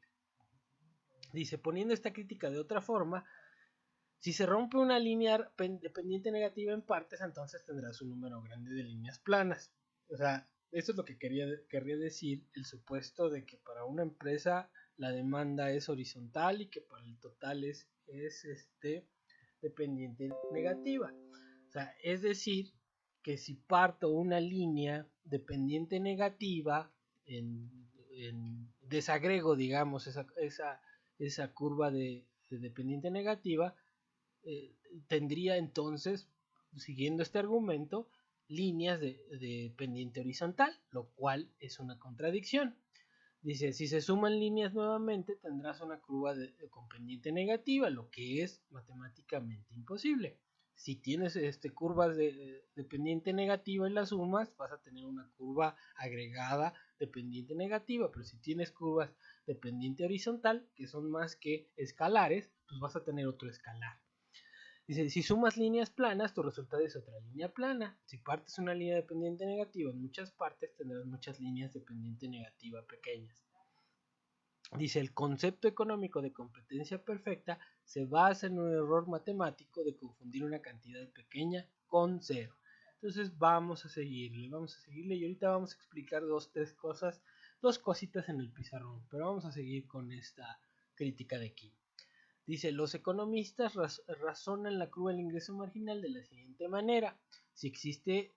Dice, poniendo esta crítica de otra forma, si se rompe una línea de pendiente negativa en partes, entonces tendrás un número grande de líneas planas. O sea, esto es lo que querría decir el supuesto de que para una empresa la demanda es horizontal y que para el total es de pendiente negativa. O sea, es decir, que si parto una línea de pendiente negativa, desagrego, digamos, esa curva de pendiente negativa, tendría entonces, siguiendo este argumento, líneas de pendiente horizontal, lo cual es una contradicción. Dice, si se suman líneas nuevamente, tendrás una curva con pendiente negativa, lo que es matemáticamente imposible. Si tienes curvas de pendiente negativa en las sumas, vas a tener una curva agregada de pendiente negativa, pero si tienes curvas de pendiente horizontal, que son más que escalares, pues vas a tener otro escalar. Dice, si sumas líneas planas, tu resultado es otra línea plana. Si partes una línea de pendiente negativa en muchas partes, tendrás muchas líneas de pendiente negativa pequeñas. Dice, el concepto económico de competencia perfecta se basa en un error matemático de confundir una cantidad pequeña con cero. Entonces vamos a seguirle y ahorita vamos a explicar dos cositas en el pizarrón, pero vamos a seguir con esta crítica de aquí. Dice, los economistas razonan la curva del ingreso marginal de la siguiente manera. Si existe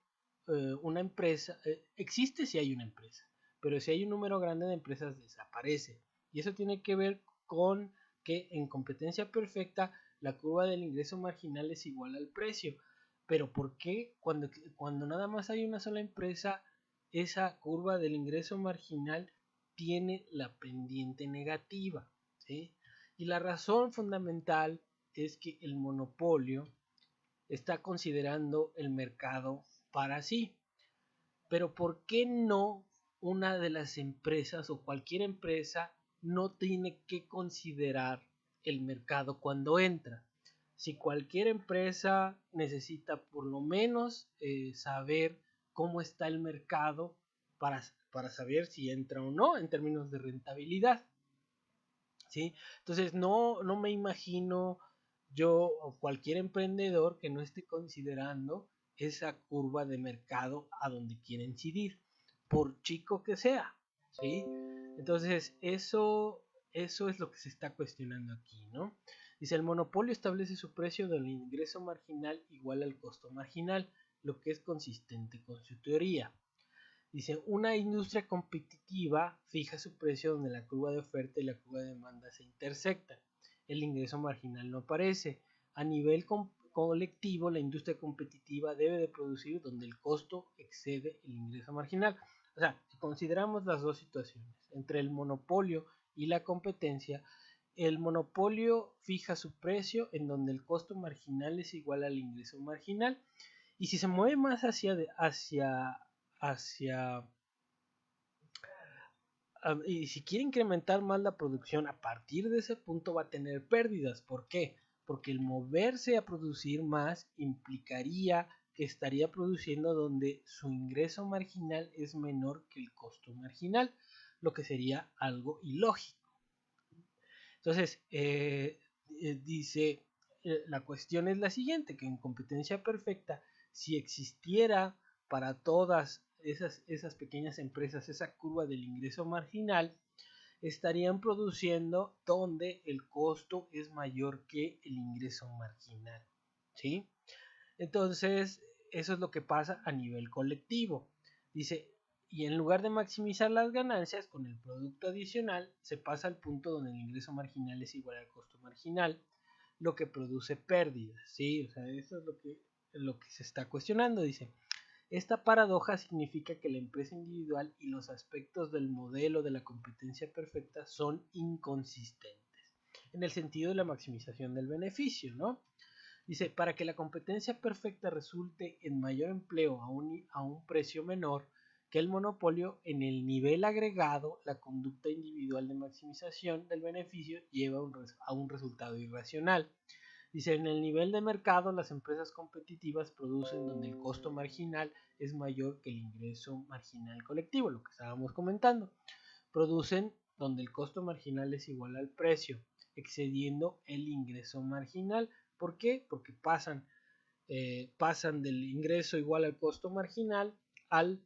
una empresa, existe si hay una empresa, pero si hay un número grande de empresas desaparece. Y eso tiene que ver con que en competencia perfecta la curva del ingreso marginal es igual al precio. Pero ¿por qué cuando nada más hay una sola empresa, esa curva del ingreso marginal tiene la pendiente negativa? ¿Sí? Y la razón fundamental es que el monopolio está considerando el mercado para sí. Pero ¿por qué no una de las empresas o cualquier empresa no tiene que considerar el mercado cuando entra? Si cualquier empresa necesita por lo menos saber cómo está el mercado para saber si entra o no en términos de rentabilidad. ¿Sí? Entonces no me imagino yo o cualquier emprendedor que no esté considerando esa curva de mercado a donde quiere incidir, por chico que sea, ¿sí? Entonces eso es lo que se está cuestionando aquí, ¿no? Dice, el monopolio establece su precio del ingreso marginal igual al costo marginal, lo que es consistente con su teoría. Dice, una industria competitiva fija su precio donde la curva de oferta y la curva de demanda se intersectan. El ingreso marginal no aparece. A nivel colectivo, la industria competitiva debe de producir donde el costo excede el ingreso marginal. O sea, si consideramos las dos situaciones, entre el monopolio y la competencia, el monopolio fija su precio en donde el costo marginal es igual al ingreso marginal. Y si se mueve más y si quiere incrementar más la producción, a partir de ese punto va a tener pérdidas. ¿Por qué? Porque el moverse a producir más implicaría que estaría produciendo donde su ingreso marginal es menor que el costo marginal, lo que sería algo ilógico. Entonces, dice, la cuestión es la siguiente, que en competencia perfecta, si existiera para todas esas pequeñas empresas esa curva del ingreso marginal, estarían produciendo donde el costo es mayor que el ingreso marginal, ¿sí? Entonces, eso es lo que pasa a nivel colectivo. Dice, y en lugar de maximizar las ganancias con el producto adicional, se pasa al punto donde el ingreso marginal es igual al costo marginal, lo que produce pérdidas, ¿sí? O sea, eso es lo que se está cuestionando. Dice, esta paradoja significa que la empresa individual y los aspectos del modelo de la competencia perfecta son inconsistentes, en el sentido de la maximización del beneficio, ¿no? Dice, para que la competencia perfecta resulte en mayor empleo a un precio menor que el monopolio. En el nivel agregado, la conducta individual de maximización del beneficio lleva a un resultado irracional. Dice, en el nivel de mercado, las empresas competitivas producen donde el costo marginal es mayor que el ingreso marginal colectivo, lo que estábamos comentando. Producen donde el costo marginal es igual al precio, excediendo el ingreso marginal. ¿Por qué? Porque pasan del ingreso igual al costo marginal al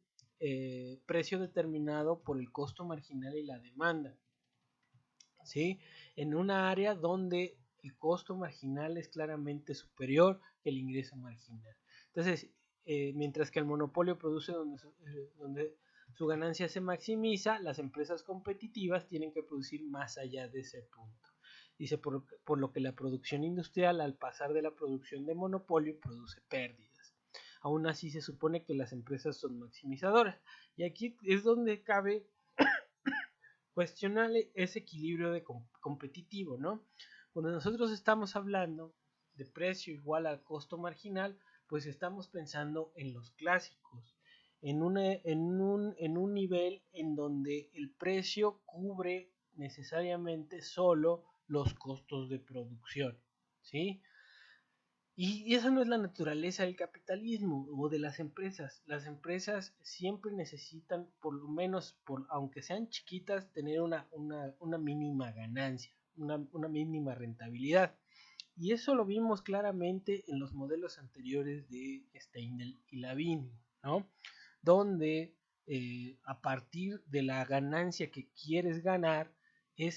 precio determinado por el costo marginal y la demanda. ¿Sí? En una área donde el costo marginal es claramente superior que el ingreso marginal. Entonces, mientras que el monopolio produce donde su ganancia se maximiza, las empresas competitivas tienen que producir más allá de ese punto. Dice, por lo que la producción industrial, al pasar de la producción de monopolio, produce pérdidas. Aún así, se supone que las empresas son maximizadoras. Y aquí es donde cabe cuestionar ese equilibrio competitivo, ¿no? Cuando nosotros estamos hablando de precio igual al costo marginal, pues estamos pensando en los clásicos, en un nivel en donde el precio cubre necesariamente solo los costos de producción, ¿sí? Y esa no es la naturaleza del capitalismo o de las empresas. Las empresas siempre necesitan, por lo menos, aunque sean chiquitas, tener una mínima ganancia, una mínima rentabilidad. Y eso lo vimos claramente en los modelos anteriores de Steindl y Lavini, ¿no? Donde a partir de la ganancia que quieres ganar y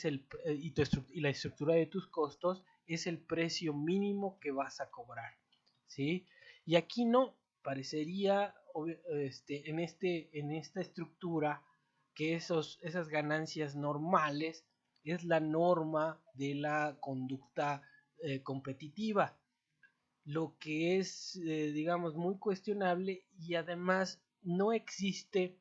la estructura de tus costos es el precio mínimo que vas a cobrar, ¿sí? Y aquí no, parecería en esta estructura que esas ganancias normales es la norma de la conducta competitiva, lo que es, digamos, muy cuestionable y además no existe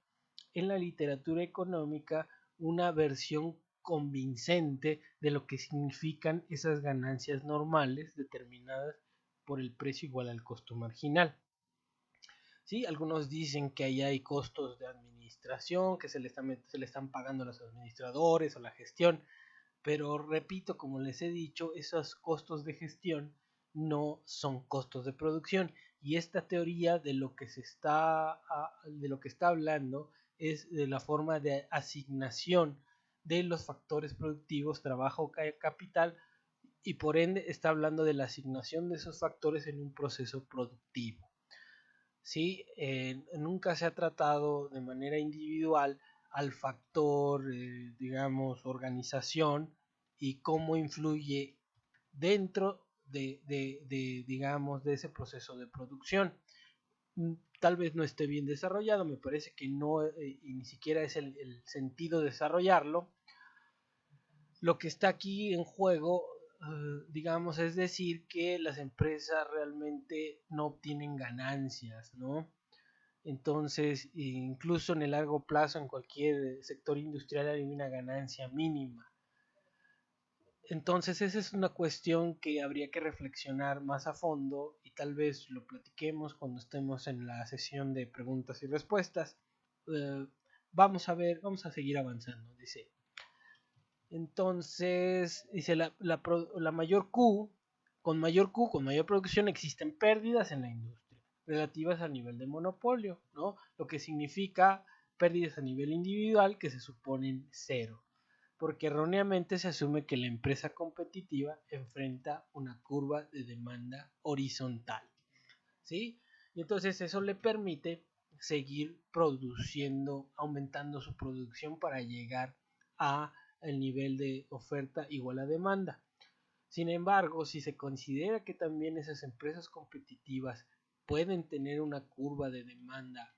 en la literatura económica una versión convincente de lo que significan esas ganancias normales determinadas por el precio igual al costo marginal. ¿Sí? Algunos dicen que ahí hay costos de administración, que se le están pagando a los administradores o la gestión, pero repito, como les he dicho, esos costos de gestión no son costos de producción, y esta teoría de lo que está hablando es de la forma de asignación de los factores productivos, trabajo, capital, y por ende está hablando de la asignación de esos factores en un proceso productivo. ¿Sí? Nunca se ha tratado de manera individual al factor, digamos, organización y cómo influye dentro digamos, de ese proceso de producción. Tal vez no esté bien desarrollado, me parece que no, y ni siquiera es el sentido desarrollarlo. Lo que está aquí en juego, digamos, es decir que las empresas realmente no obtienen ganancias, ¿no? Entonces, incluso en el largo plazo, en cualquier sector industrial hay una ganancia mínima. Entonces, esa es una cuestión que habría que reflexionar más a fondo y tal vez lo platiquemos cuando estemos en la sesión de preguntas y respuestas. Vamos a seguir avanzando, dice. Entonces, dice la mayor Q, con mayor producción existen pérdidas en la industria relativas al nivel de monopolio, ¿no? Lo que significa pérdidas a nivel individual que se suponen cero, porque erróneamente se asume que la empresa competitiva enfrenta una curva de demanda horizontal, ¿sí? Y entonces eso le permite seguir produciendo, aumentando su producción para llegar a el nivel de oferta igual a demanda. Sin embargo, si se considera que también esas empresas competitivas pueden tener una curva de demanda,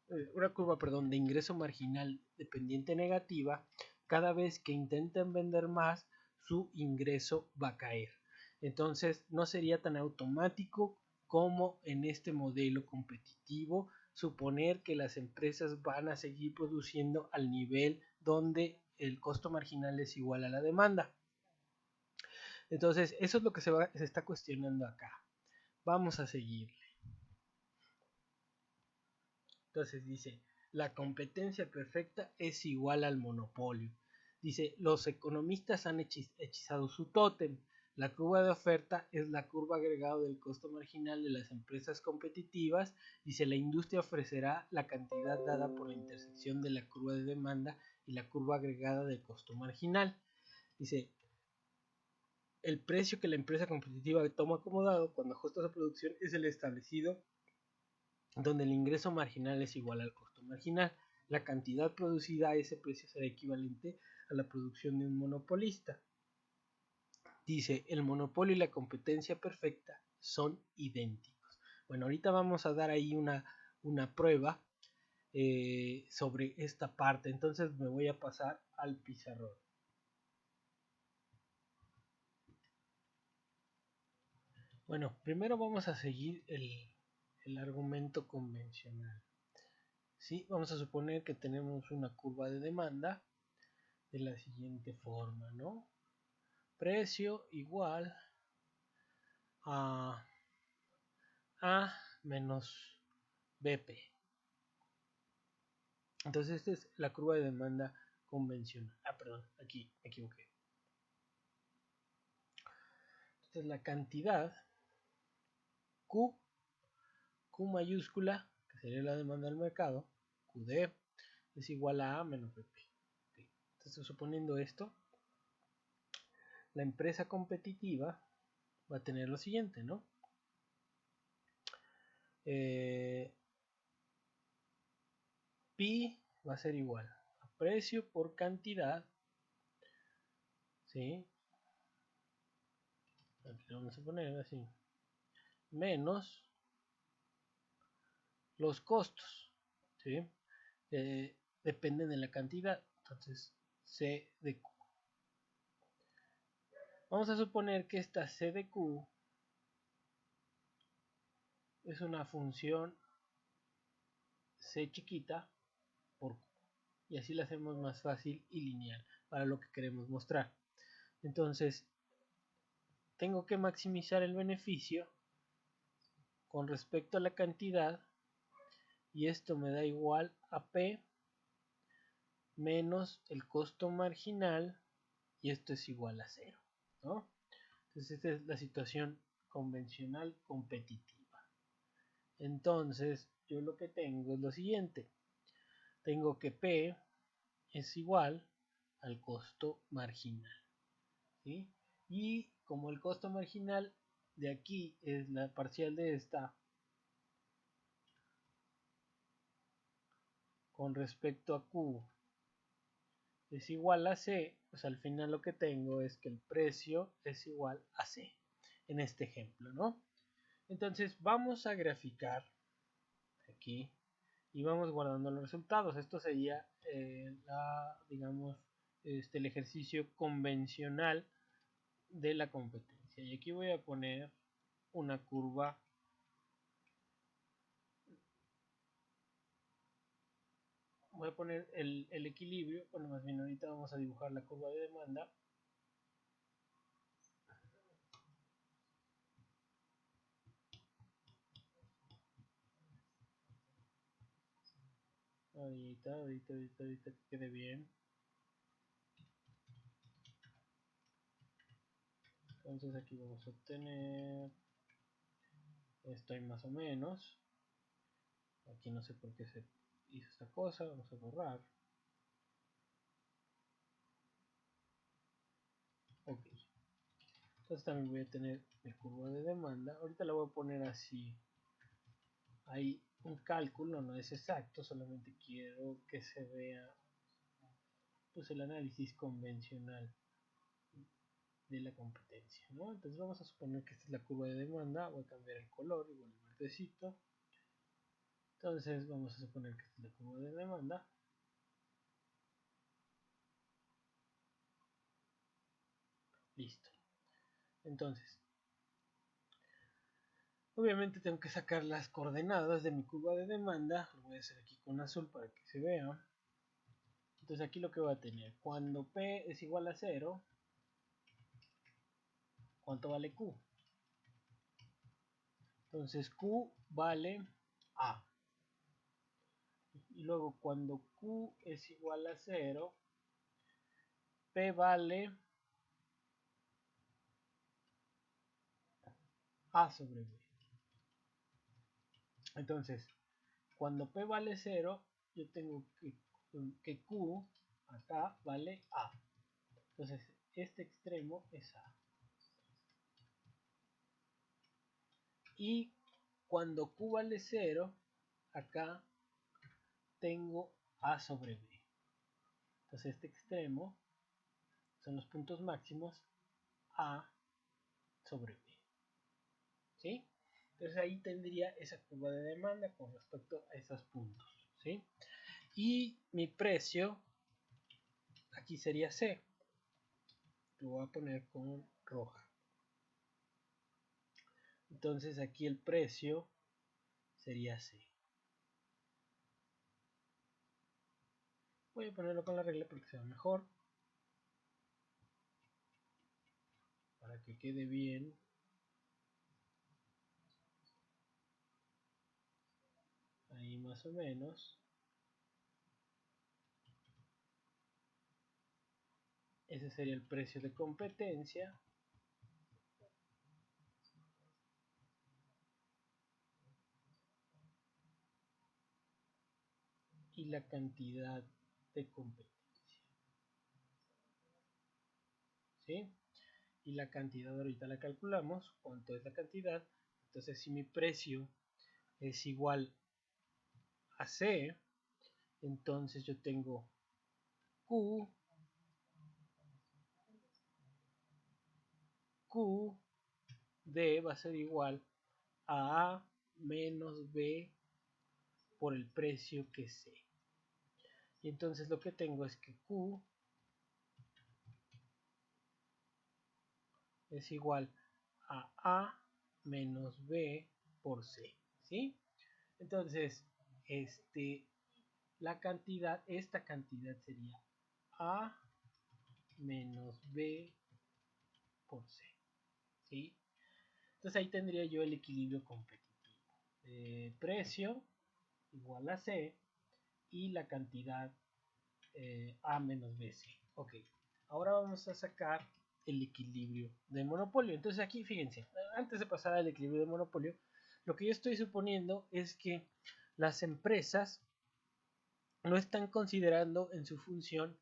de ingreso marginal dependiente negativa, cada vez que intenten vender más, su ingreso va a caer. Entonces, no sería tan automático como en este modelo competitivo suponer que las empresas van a seguir produciendo al nivel donde el costo marginal es igual a la demanda. Entonces, eso es lo que se está cuestionando acá. Vamos a seguirle. Entonces dice, la competencia perfecta es igual al monopolio. Dice, los economistas han hechizado su tótem. La curva de oferta es la curva agregada del costo marginal de las empresas competitivas. Dice, la industria ofrecerá la cantidad dada por la intersección de la curva de demanda y la curva agregada del costo marginal. Dice, el precio que la empresa competitiva toma como dado cuando ajusta su producción es el establecido, donde el ingreso marginal es igual al costo marginal. La cantidad producida a ese precio será equivalente a la producción de un monopolista. Dice, el monopolio y la competencia perfecta son idénticos. Bueno, ahorita vamos a dar ahí una prueba sobre esta parte. Entonces me voy a pasar al pizarrón. Bueno, primero vamos a seguir el argumento convencional. ¿Sí? Vamos a suponer que tenemos una curva de demanda de la siguiente forma, ¿no? Precio igual a A menos BP. Entonces esta es la curva de demanda convencional. Perdón, aquí me equivoqué. Esta es la cantidad Q mayúscula, que sería la demanda del mercado, QD, es igual a A menos BP. Okay. Entonces, suponiendo esto, la empresa competitiva va a tener lo siguiente, ¿no? Pi va a ser igual a precio por cantidad, ¿sí? Aquí lo vamos a poner así, menos los costos, ¿sí? Dependen de la cantidad, entonces C de Q. Vamos a suponer que esta C de Q es una función C chiquita por Q, y así la hacemos más fácil y lineal para lo que queremos mostrar. Entonces tengo que maximizar el beneficio con respecto a la cantidad, y esto me da igual a P menos el costo marginal, y esto es igual a 0, ¿no? Entonces esta es la situación convencional competitiva. Entonces yo lo que tengo es lo siguiente. Tengo que P es igual al costo marginal, ¿sí? Y como el costo marginal de aquí es la parcial de esta con respecto a Q es igual a C, pues al final lo que tengo es que el precio es igual a C en este ejemplo, ¿no? Entonces vamos a graficar aquí y vamos guardando los resultados. Esto sería digamos, el ejercicio convencional de la competencia. Y aquí voy a poner una curva voy a poner el equilibrio, bueno, más bien ahorita vamos a dibujar la curva de demanda. Ahorita que quede bien. Entonces aquí vamos a obtener esto y más o menos. Aquí no sé por qué se hizo esta cosa, vamos a borrar. Ok. Entonces también voy a tener mi curva de demanda. Ahorita la voy a poner así. Hay un cálculo, no es exacto, solamente quiero que se vea pues el análisis convencional de la competencia, ¿no? Entonces vamos a suponer que esta es la curva de demanda, voy a cambiar el color, igual el verdecito. Entonces vamos a suponer que esta es la curva de demanda. Listo. Entonces, obviamente tengo que sacar las coordenadas de mi curva de demanda. Lo voy a hacer aquí con azul para que se vea. Entonces aquí lo que voy a tener, cuando P es igual a 0, ¿cuánto vale Q? Entonces Q vale A. y luego cuando Q es igual a 0, P vale A sobre B. Entonces, cuando P vale 0, yo tengo que Q acá vale A. Entonces, este extremo es A. Y cuando Q vale 0, acá tengo A sobre B. Entonces, este extremo son los puntos máximos A sobre B. ¿Sí? Entonces ahí tendría esa curva de demanda con respecto a esos puntos. ¿Sí? Y mi precio aquí sería C. Lo voy a poner con roja. Entonces aquí el precio sería C. Voy a ponerlo con la regla porque sea mejor. Para que quede bien. Ahí más o menos. Ese sería el precio de competencia. Y la cantidad de competencia. ¿Sí? Y la cantidad ahorita la calculamos. ¿Cuánto es la cantidad? Entonces si mi precio es igual a C, entonces yo tengo Q D va a ser igual a A menos B por el precio que es C. Y entonces lo que tengo es que Q es igual a A menos B por C. ¿Sí? Entonces, la cantidad, esta cantidad sería A menos B por C. ¿Sí? Entonces ahí tendría yo el equilibrio competitivo. Precio igual a C y la cantidad A menos BC. Ok, ahora vamos a sacar el equilibrio de monopolio. Entonces aquí fíjense, antes de pasar al equilibrio de monopolio, lo que yo estoy suponiendo es que las empresas no están considerando en su función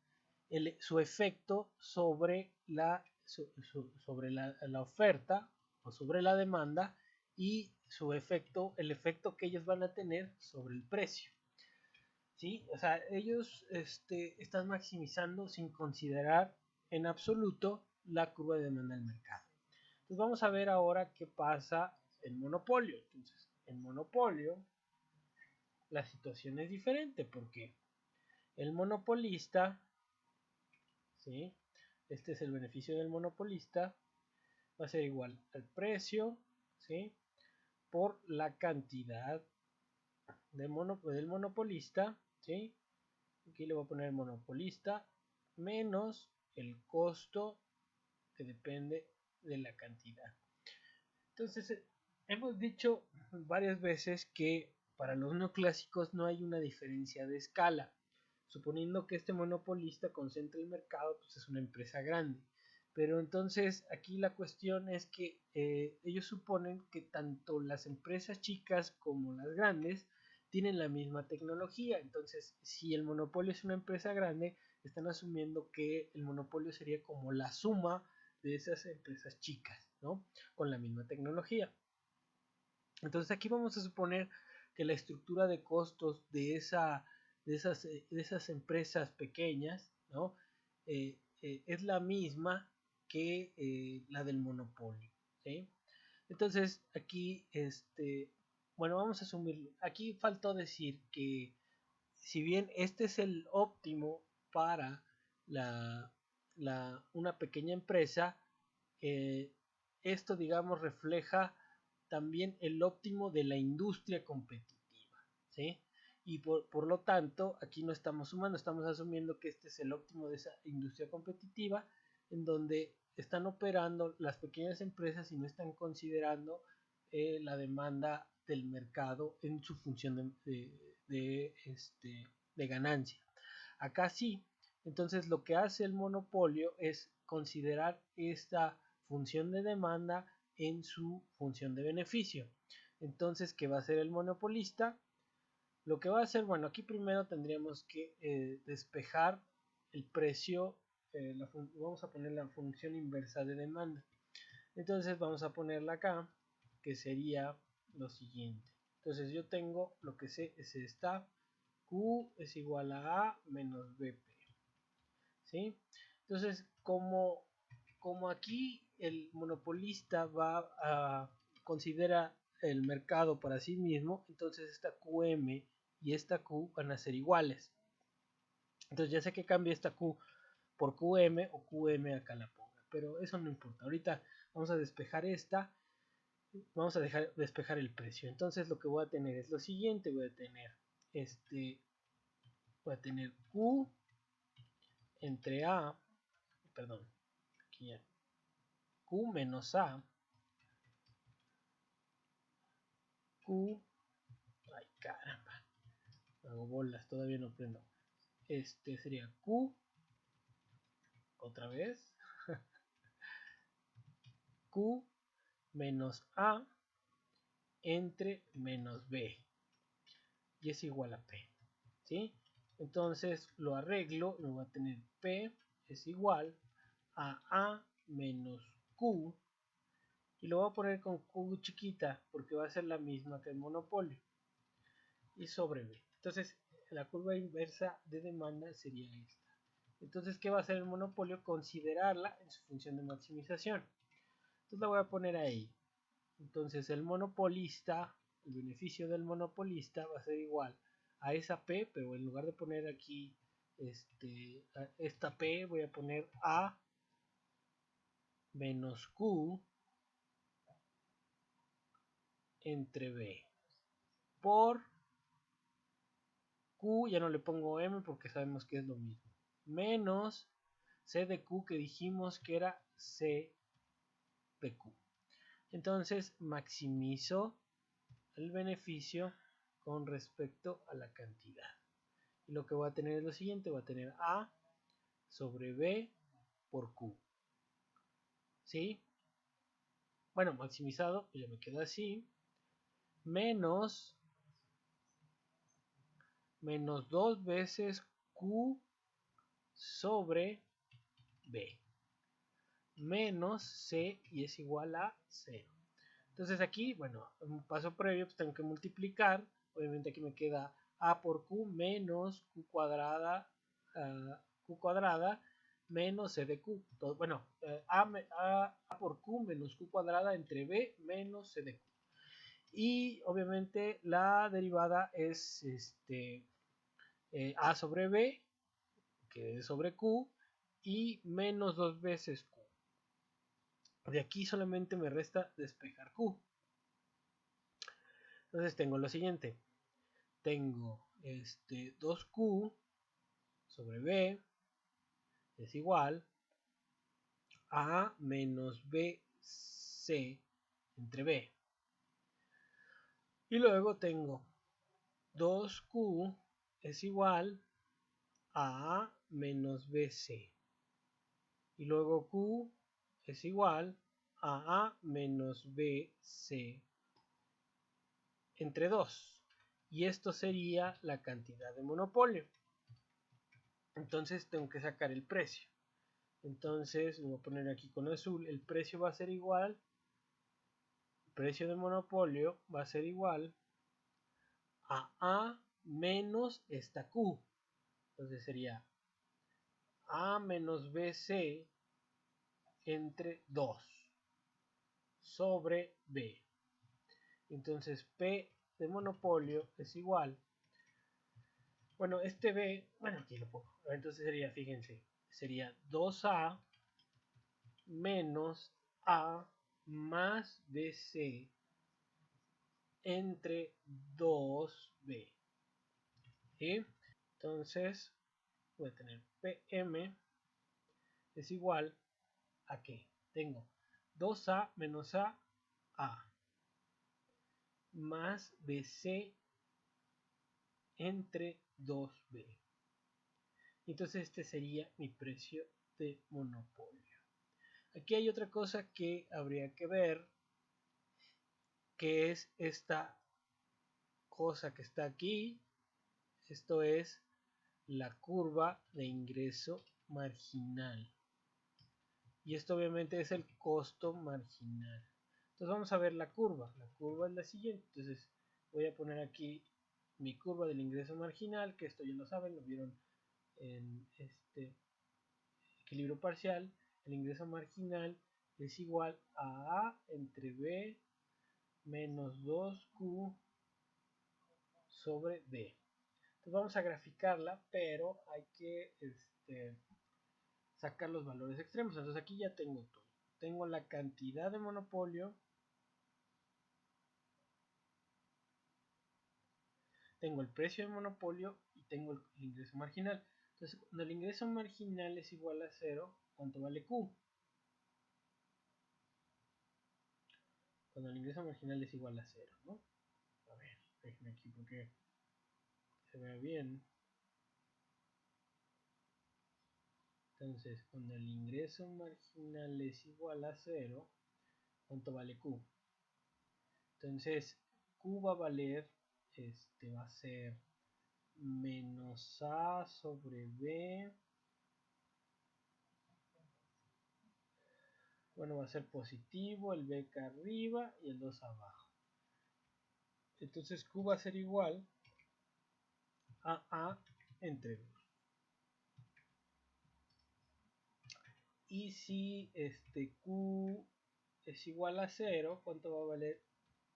su efecto sobre sobre la oferta o sobre la demanda y su efecto, el efecto que ellos van a tener sobre el precio. ¿Sí? O sea, ellos están maximizando sin considerar en absoluto la curva de demanda del mercado. Entonces vamos a ver ahora qué pasa en monopolio. Entonces, en monopolio la situación es diferente porque el monopolista, ¿sí? Este es el beneficio del monopolista, va a ser igual al precio, ¿sí? Por la cantidad del monopolista, ¿sí? Aquí le voy a poner monopolista menos el costo que depende de la cantidad. Entonces, hemos dicho varias veces que para los neoclásicos no hay una diferencia de escala. Suponiendo que este monopolista concentra el mercado, pues es una empresa grande. Pero entonces aquí la cuestión es que ellos suponen que tanto las empresas chicas como las grandes tienen la misma tecnología. Entonces, si el monopolio es una empresa grande, están asumiendo que el monopolio sería como la suma de esas empresas chicas, ¿no? Con la misma tecnología. Entonces aquí vamos a suponer que la estructura de costos de esas empresas pequeñas, ¿no? Es la misma que la del monopolio, ¿sí? Entonces aquí, bueno, vamos a asumir, aquí faltó decir que si bien este es el óptimo para una pequeña empresa, esto, digamos, refleja también el óptimo de la industria competitiva, ¿sí? Y por lo tanto, aquí no estamos sumando, estamos asumiendo que este es el óptimo de esa industria competitiva, en donde están operando las pequeñas empresas y no están considerando la demanda del mercado en su función de ganancia. Acá sí. Entonces lo que hace el monopolio es considerar esta función de demanda en su función de beneficio. Entonces, ¿qué va a hacer el monopolista? Lo que va a hacer, bueno, aquí primero tendríamos que despejar el precio, vamos a poner la función inversa de demanda. Entonces vamos a ponerla acá, que sería lo siguiente. Entonces yo tengo, lo que sé es esta, Q es igual a menos BP. ¿Sí? Entonces, como aquí el monopolista va a considera el mercado para sí mismo, entonces esta QM y esta Q van a ser iguales. Entonces ya sé que cambie esta Q por QM o QM acá la ponga, pero eso no importa. Ahorita vamos a despejar esta, vamos a despejar el precio. Entonces lo que voy a tener es lo siguiente, voy a tener Q entre A, perdón, aquí ya, Q menos A, Q, ay caramba, hago bolas, todavía no prendo. Sería Q, otra vez, Q menos A entre menos B, y es igual a P, ¿sí? Entonces lo arreglo, me voy a tener P es igual a A menos Q, y lo voy a poner con Q chiquita porque va a ser la misma que el monopolio, y sobre B. Entonces la curva inversa de demanda sería esta. Entonces, ¿qué va a hacer el monopolio? Considerarla en su función de maximización. Entonces la voy a poner ahí. Entonces el monopolista, el beneficio del monopolista va a ser igual a esa P, pero en lugar de poner aquí esta P, voy a poner A menos Q entre B por Q, ya no le pongo M porque sabemos que es lo mismo, menos C de Q, que dijimos que era C de Q. Entonces maximizo el beneficio con respecto a la cantidad. Y lo que voy a tener es lo siguiente, voy a tener A sobre B por Q. ¿Sí? Bueno, maximizado, pues ya me queda así. Menos 2 veces Q sobre B. Menos C, y es igual a 0. Entonces aquí, bueno, un paso previo, pues tengo que multiplicar. Obviamente aquí me queda A por Q menos Q cuadrada, menos C de Q. Entonces, bueno, A por Q menos Q cuadrada entre B menos C de Q. Y obviamente la derivada es A sobre B, que es sobre Q, y menos 2 veces Q. De aquí solamente me resta despejar Q. Entonces tengo lo siguiente. Tengo 2Q sobre B es igual a menos BC entre B. Y luego tengo 2Q es igual a A menos BC. Y luego Q es igual a A menos BC entre 2. Y esto sería la cantidad de monopolio. Entonces tengo que sacar el precio. Entonces voy a poner aquí con azul. El precio va a ser igual. El precio de monopolio va a ser igual a A menos esta Q. Entonces sería A menos BC entre 2 sobre B. Entonces P de monopolio es igual. Bueno, este B, bueno, aquí lo pongo. Entonces sería, fíjense, sería 2A menos A más BC entre 2B. ¿Sí? Entonces voy a tener PM es igual a que tengo 2A menos A más BC entre 2B. Entonces este sería mi precio de monopolio. Aquí hay otra cosa que habría que ver, que es esta cosa que está aquí. Esto es la curva de ingreso marginal. Y esto obviamente es el costo marginal. Entonces vamos a ver la curva. La curva es la siguiente. Entonces voy a poner aquí mi curva del ingreso marginal, que esto ya lo saben, lo vieron en este equilibrio parcial. El ingreso marginal es igual a A entre B menos 2Q sobre B. Entonces vamos a graficarla, pero hay que sacar los valores extremos. Entonces aquí ya tengo todo. Tengo la cantidad de monopolio, tengo el precio de monopolio y tengo el ingreso marginal. Entonces, cuando el ingreso marginal es igual a 0, ¿cuánto vale Q? Cuando el ingreso marginal es igual a 0, ¿no? A ver, déjenme aquí porque se vea bien. Entonces, cuando el ingreso marginal es igual a 0, ¿cuánto vale Q? Entonces, Q va a valer, va a ser menos A sobre B. Bueno, va a ser positivo, el B acá arriba y el 2 abajo. Entonces Q va a ser igual a A entre 2. Y si Q es igual a 0, ¿cuánto va a valer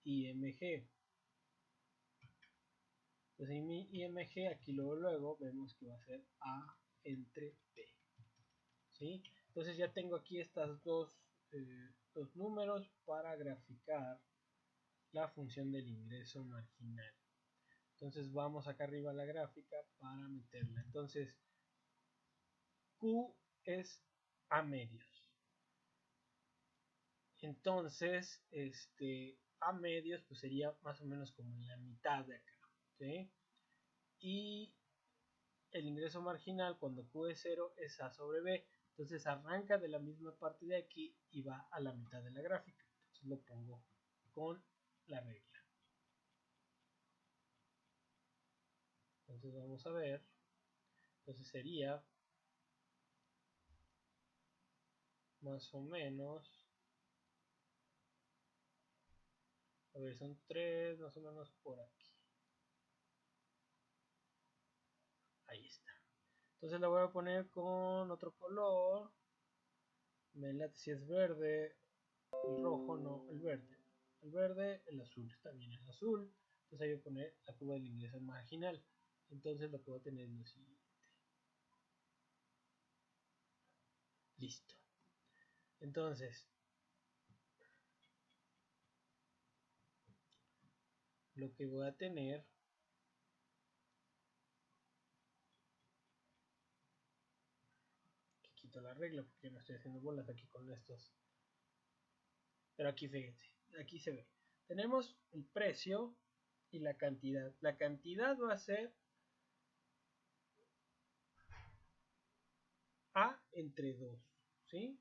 IMG? Entonces mi IMG aquí luego vemos que va a ser A entre B. ¿Sí? Entonces ya tengo aquí estas dos números para graficar la función del ingreso marginal. Entonces vamos acá arriba a la gráfica para meterla. Entonces Q es A medios. Entonces, A medios pues sería más o menos como en la mitad de acá, ¿sí? Y el ingreso marginal cuando Q es 0 es A sobre B. Entonces arranca de la misma parte de aquí y va a la mitad de la gráfica. Entonces lo pongo con la regla. Entonces vamos a ver. Entonces sería más o menos, a ver, son 3 más o menos por aquí. Ahí está. Entonces la voy a poner con otro color. Me late si es verde, el rojo, no, el verde. El verde, el azul, está bien el azul. Entonces ahí voy a poner la curva del ingreso marginal. Entonces lo que voy a tener es lo siguiente. Listo. Entonces, lo que voy a tener, que quito la regla porque no estoy haciendo bolas aquí con estos. Pero aquí fíjense, aquí se ve. Tenemos el precio y la cantidad. La cantidad va a ser A entre 2, ¿sí?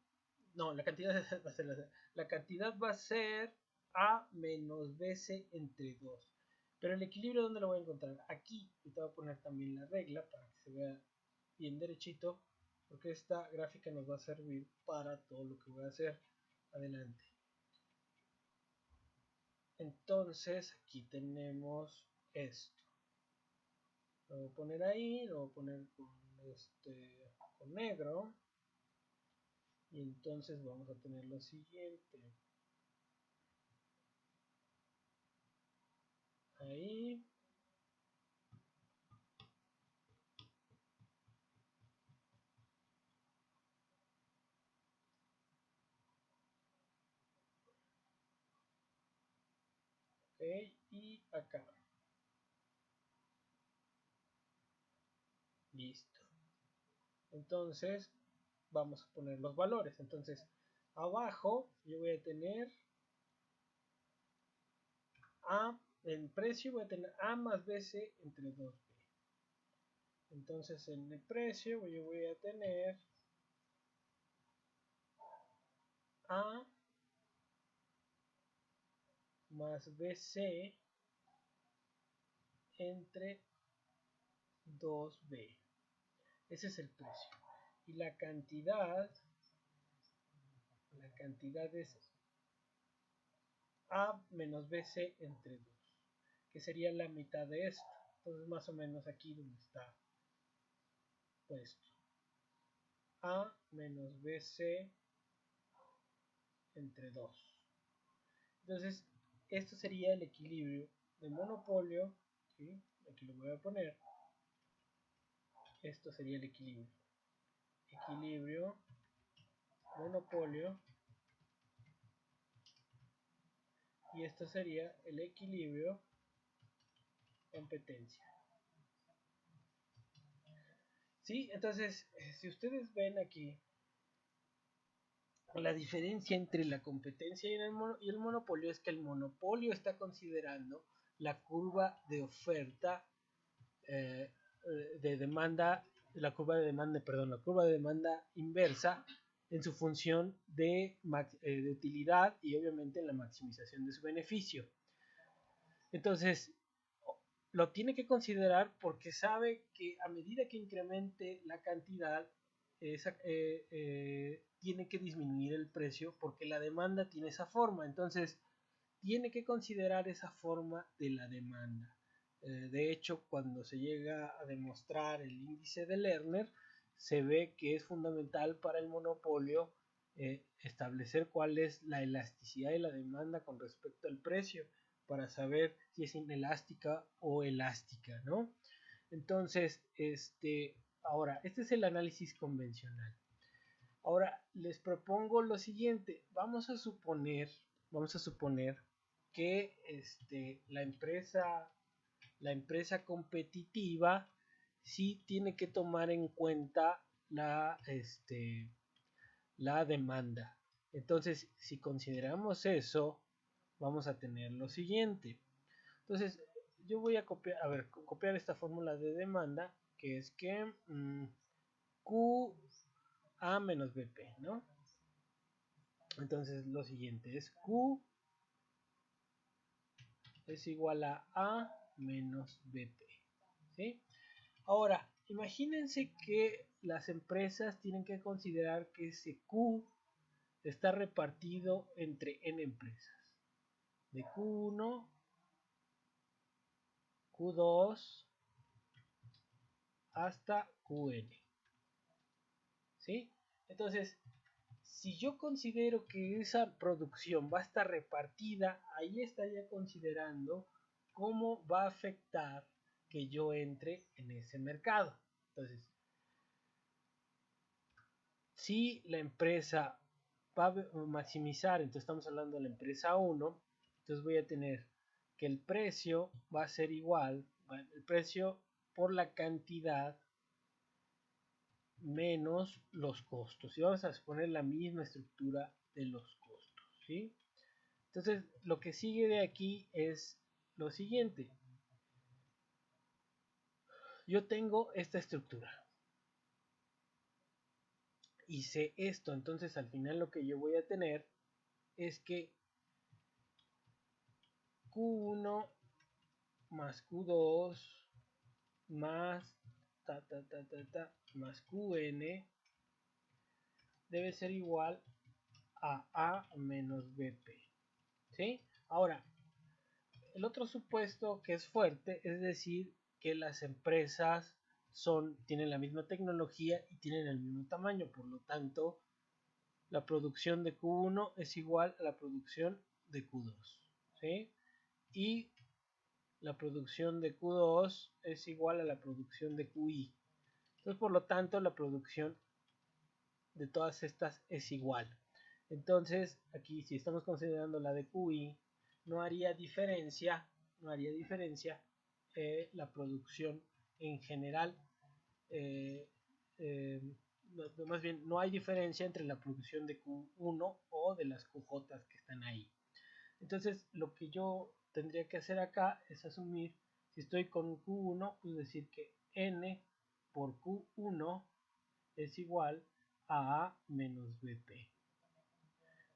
No, la cantidad va a ser la cantidad va a ser A menos BC entre 2. Pero el equilibrio, ¿dónde lo voy a encontrar? Aquí. Y te voy a poner también la regla para que se vea bien derechito, porque esta gráfica nos va a servir para todo lo que voy a hacer adelante. Entonces, aquí tenemos esto. Lo voy a poner ahí, lo voy a poner con negro. Y entonces vamos a tener lo siguiente. Ahí. Ok, y acá. Listo. Entonces, vamos a poner los valores. Entonces, abajo yo voy a tener A, el precio voy a tener A más BC entre 2B. Entonces en el precio yo voy a tener A más BC entre 2B. Ese es el precio. Y la cantidad es A menos BC entre 2, que sería la mitad de esto. Entonces más o menos aquí donde está puesto. A menos BC entre 2. Entonces, esto sería el equilibrio de monopolio. ¿Sí? Aquí lo voy a poner. Esto sería el equilibrio. Equilibrio, monopolio. Y esto sería el equilibrio, competencia. ¿Sí? Entonces, si ustedes ven aquí, la diferencia entre la competencia y el monopolio es que el monopolio está considerando la curva de oferta de demanda, la curva de demanda inversa en su función de utilidad y obviamente en la maximización de su beneficio. Entonces, lo tiene que considerar porque sabe que a medida que incremente la cantidad, tiene que disminuir el precio porque la demanda tiene esa forma. Entonces, tiene que considerar esa forma de la demanda. De hecho, cuando se llega a demostrar el índice de Lerner, se ve que es fundamental para el monopolio establecer cuál es la elasticidad de la demanda con respecto al precio para saber si es inelástica o elástica, ¿no? Entonces, ahora, este es el análisis convencional. Ahora, les propongo lo siguiente. Vamos a suponer que la empresa competitiva sí tiene que tomar en cuenta la demanda. Entonces, si consideramos eso, vamos a tener lo siguiente. Entonces, yo voy a copiar esta fórmula de demanda, que es que Q A menos BP, ¿no? Entonces, lo siguiente es Q es igual a menos BP, ¿sí? Ahora, imagínense que las empresas tienen que considerar que ese Q está repartido entre N empresas. De Q1, Q2 hasta Qn. ¿Sí? Entonces, si yo considero que esa producción va a estar repartida, ahí estaría considerando cómo va a afectar que yo entre en ese mercado. Entonces, si la empresa va a maximizar, entonces estamos hablando de la empresa 1, entonces voy a tener que el precio va a ser igual, el precio por la cantidad menos los costos. Y vamos a exponer la misma estructura de los costos, ¿sí? Entonces, lo que sigue de aquí es lo siguiente. Yo tengo esta estructura. Hice esto, entonces al final lo que yo voy a tener es que Q1 más Q2 más más Qn debe ser igual a A menos BP. ¿Sí? Ahora, el otro supuesto que es fuerte es decir que las empresas tienen la misma tecnología y tienen el mismo tamaño, por lo tanto la producción de Q1 es igual a la producción de Q2, ¿sí? Y la producción de Q2 es igual a la producción de QI. Entonces, por lo tanto, la producción de todas estas es igual. Entonces, aquí si estamos considerando la de QI, no haría diferencia la producción en general. Más bien, no hay diferencia entre la producción de Q1 o de las QJ que están ahí. Entonces, lo que yo tendría que hacer acá es asumir, si estoy con Q1, pues decir que N por Q1 es igual a A menos BP.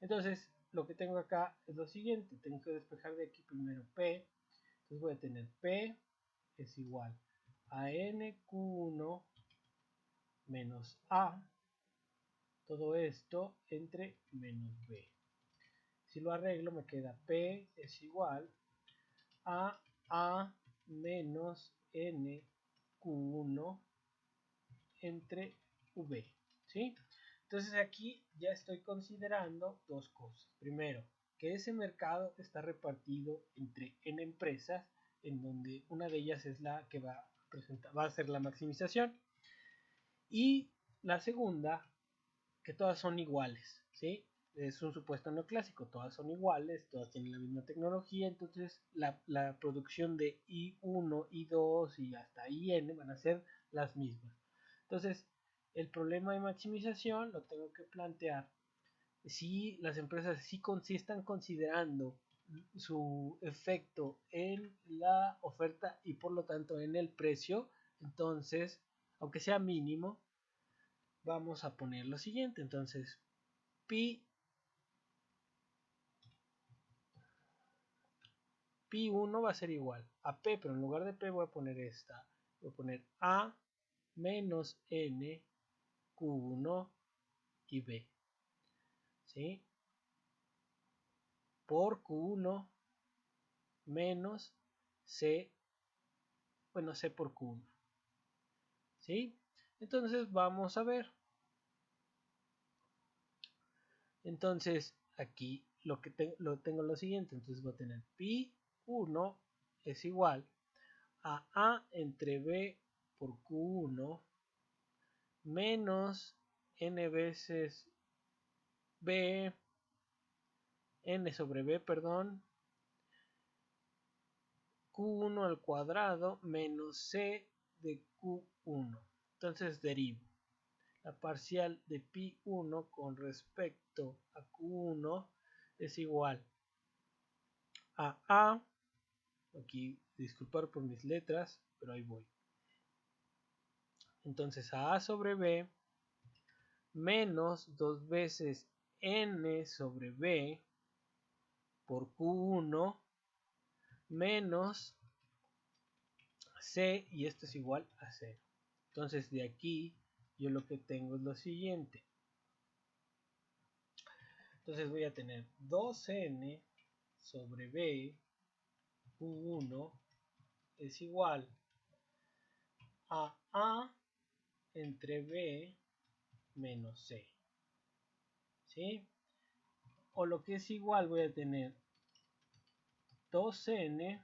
Entonces, lo que tengo acá es lo siguiente. Tengo que despejar de aquí primero P. Entonces voy a tener P es igual a NQ1 menos A. Todo esto entre menos B. Si lo arreglo me queda P es igual a A menos NQ1 entre V. ¿Sí? Entonces aquí ya estoy considerando dos cosas. Primero, que ese mercado está repartido entre n empresas, en donde una de ellas es la que va a hacer la maximización. Y la segunda, que todas son iguales, ¿sí? Es un supuesto neoclásico, todas son iguales, todas tienen la misma tecnología, entonces la producción de I1, I2 y hasta IN van a ser las mismas. Entonces, el problema de maximización lo tengo que plantear si las empresas sí están considerando su efecto en la oferta y por lo tanto en el precio. Entonces, aunque sea mínimo, vamos a poner lo siguiente. Entonces, Pi1 va a ser igual a P, pero en lugar de P voy a poner esta. Voy a poner A menos N Q1 y B. ¿Sí? Por Q1 menos C, bueno, C por Q1. ¿Sí? Entonces vamos a ver. Entonces aquí tengo lo siguiente. Entonces voy a tener Pi1 es igual a A entre B por Q1 menos N veces B, N sobre B, perdón, Q1 al cuadrado menos C de Q1. Entonces derivo la parcial de Pi1 con respecto a Q1 es igual a A, aquí disculpar por mis letras, pero ahí voy. Entonces A sobre B menos 2 veces N sobre B por Q1 menos C, y esto es igual a 0. Entonces de aquí yo lo que tengo es lo siguiente. Entonces voy a tener 2n sobre b q1 es igual a A entre B menos C. ¿Sí? O lo que es igual, voy a tener 2n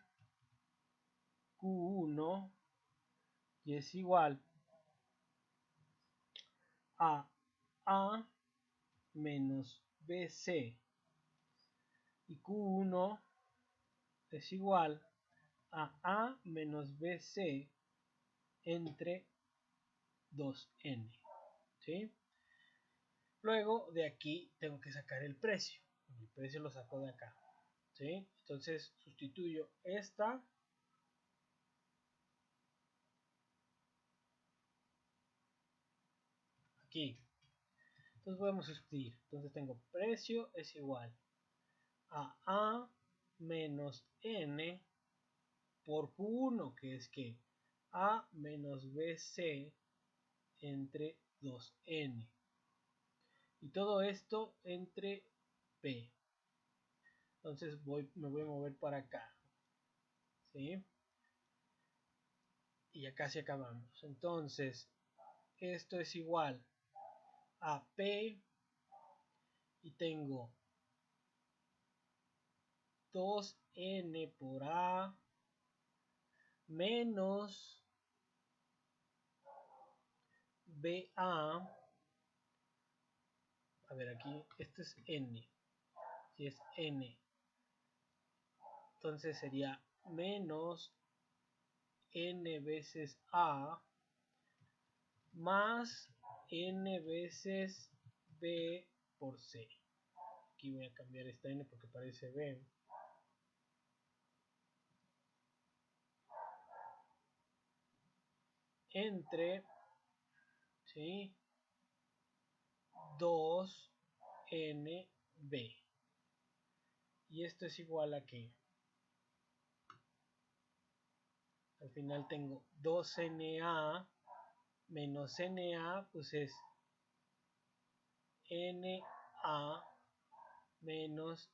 q1 y es igual a A menos BC, y Q1 es igual a A menos BC entre 2n. ¿Sí? Luego de aquí tengo que sacar el precio. El precio lo saco de acá. ¿Sí? Entonces sustituyo esta aquí. Entonces podemos sustituir. Entonces tengo precio es igual a A menos N por Q1, que es que A menos BC entre 2N. Y todo esto entre P. Entonces me voy a mover para acá. ¿Sí? Y acá casi acabamos. Entonces, esto es igual a P y tengo 2N por A menos BA. A ver, aquí, esto es N. Si es N, entonces sería menos N veces A más N veces B por C. Aquí voy a cambiar esta N porque parece B. Entre ¿sí? 2NB. Y esto es igual a que al final tengo 2Na menos Na, pues es Na menos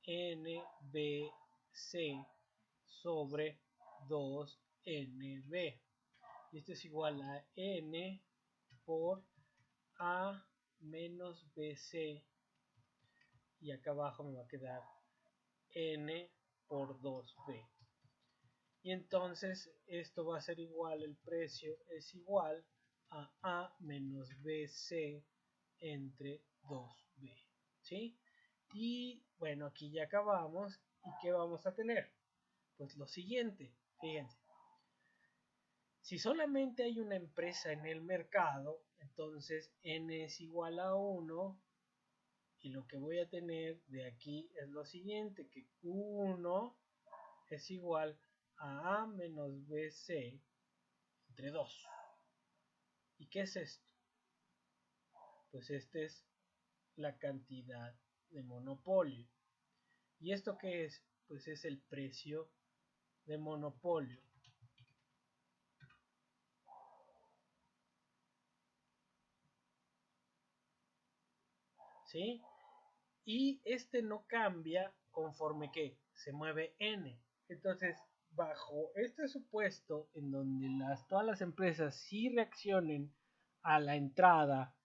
NBC sobre 2NB. Y esto es igual a N por A menos BC. Y acá abajo me va a quedar N por 2B. Y entonces esto va a ser igual, el precio es igual a A menos BC entre 2B. ¿Sí? Y bueno, aquí ya acabamos. ¿Y qué vamos a tener? Pues lo siguiente, fíjense. Si solamente hay una empresa en el mercado, entonces N es igual a 1. Y lo que voy a tener de aquí es lo siguiente, que Q1 es igual a A menos BC entre 2. ¿Y qué es esto? Pues esta es la cantidad de monopolio. ¿Y esto qué es? Pues es el precio de monopolio. ¿Sí? Y este no cambia conforme que se mueve N. Entonces, bajo este supuesto en donde todas las empresas sí reaccionen a la entrada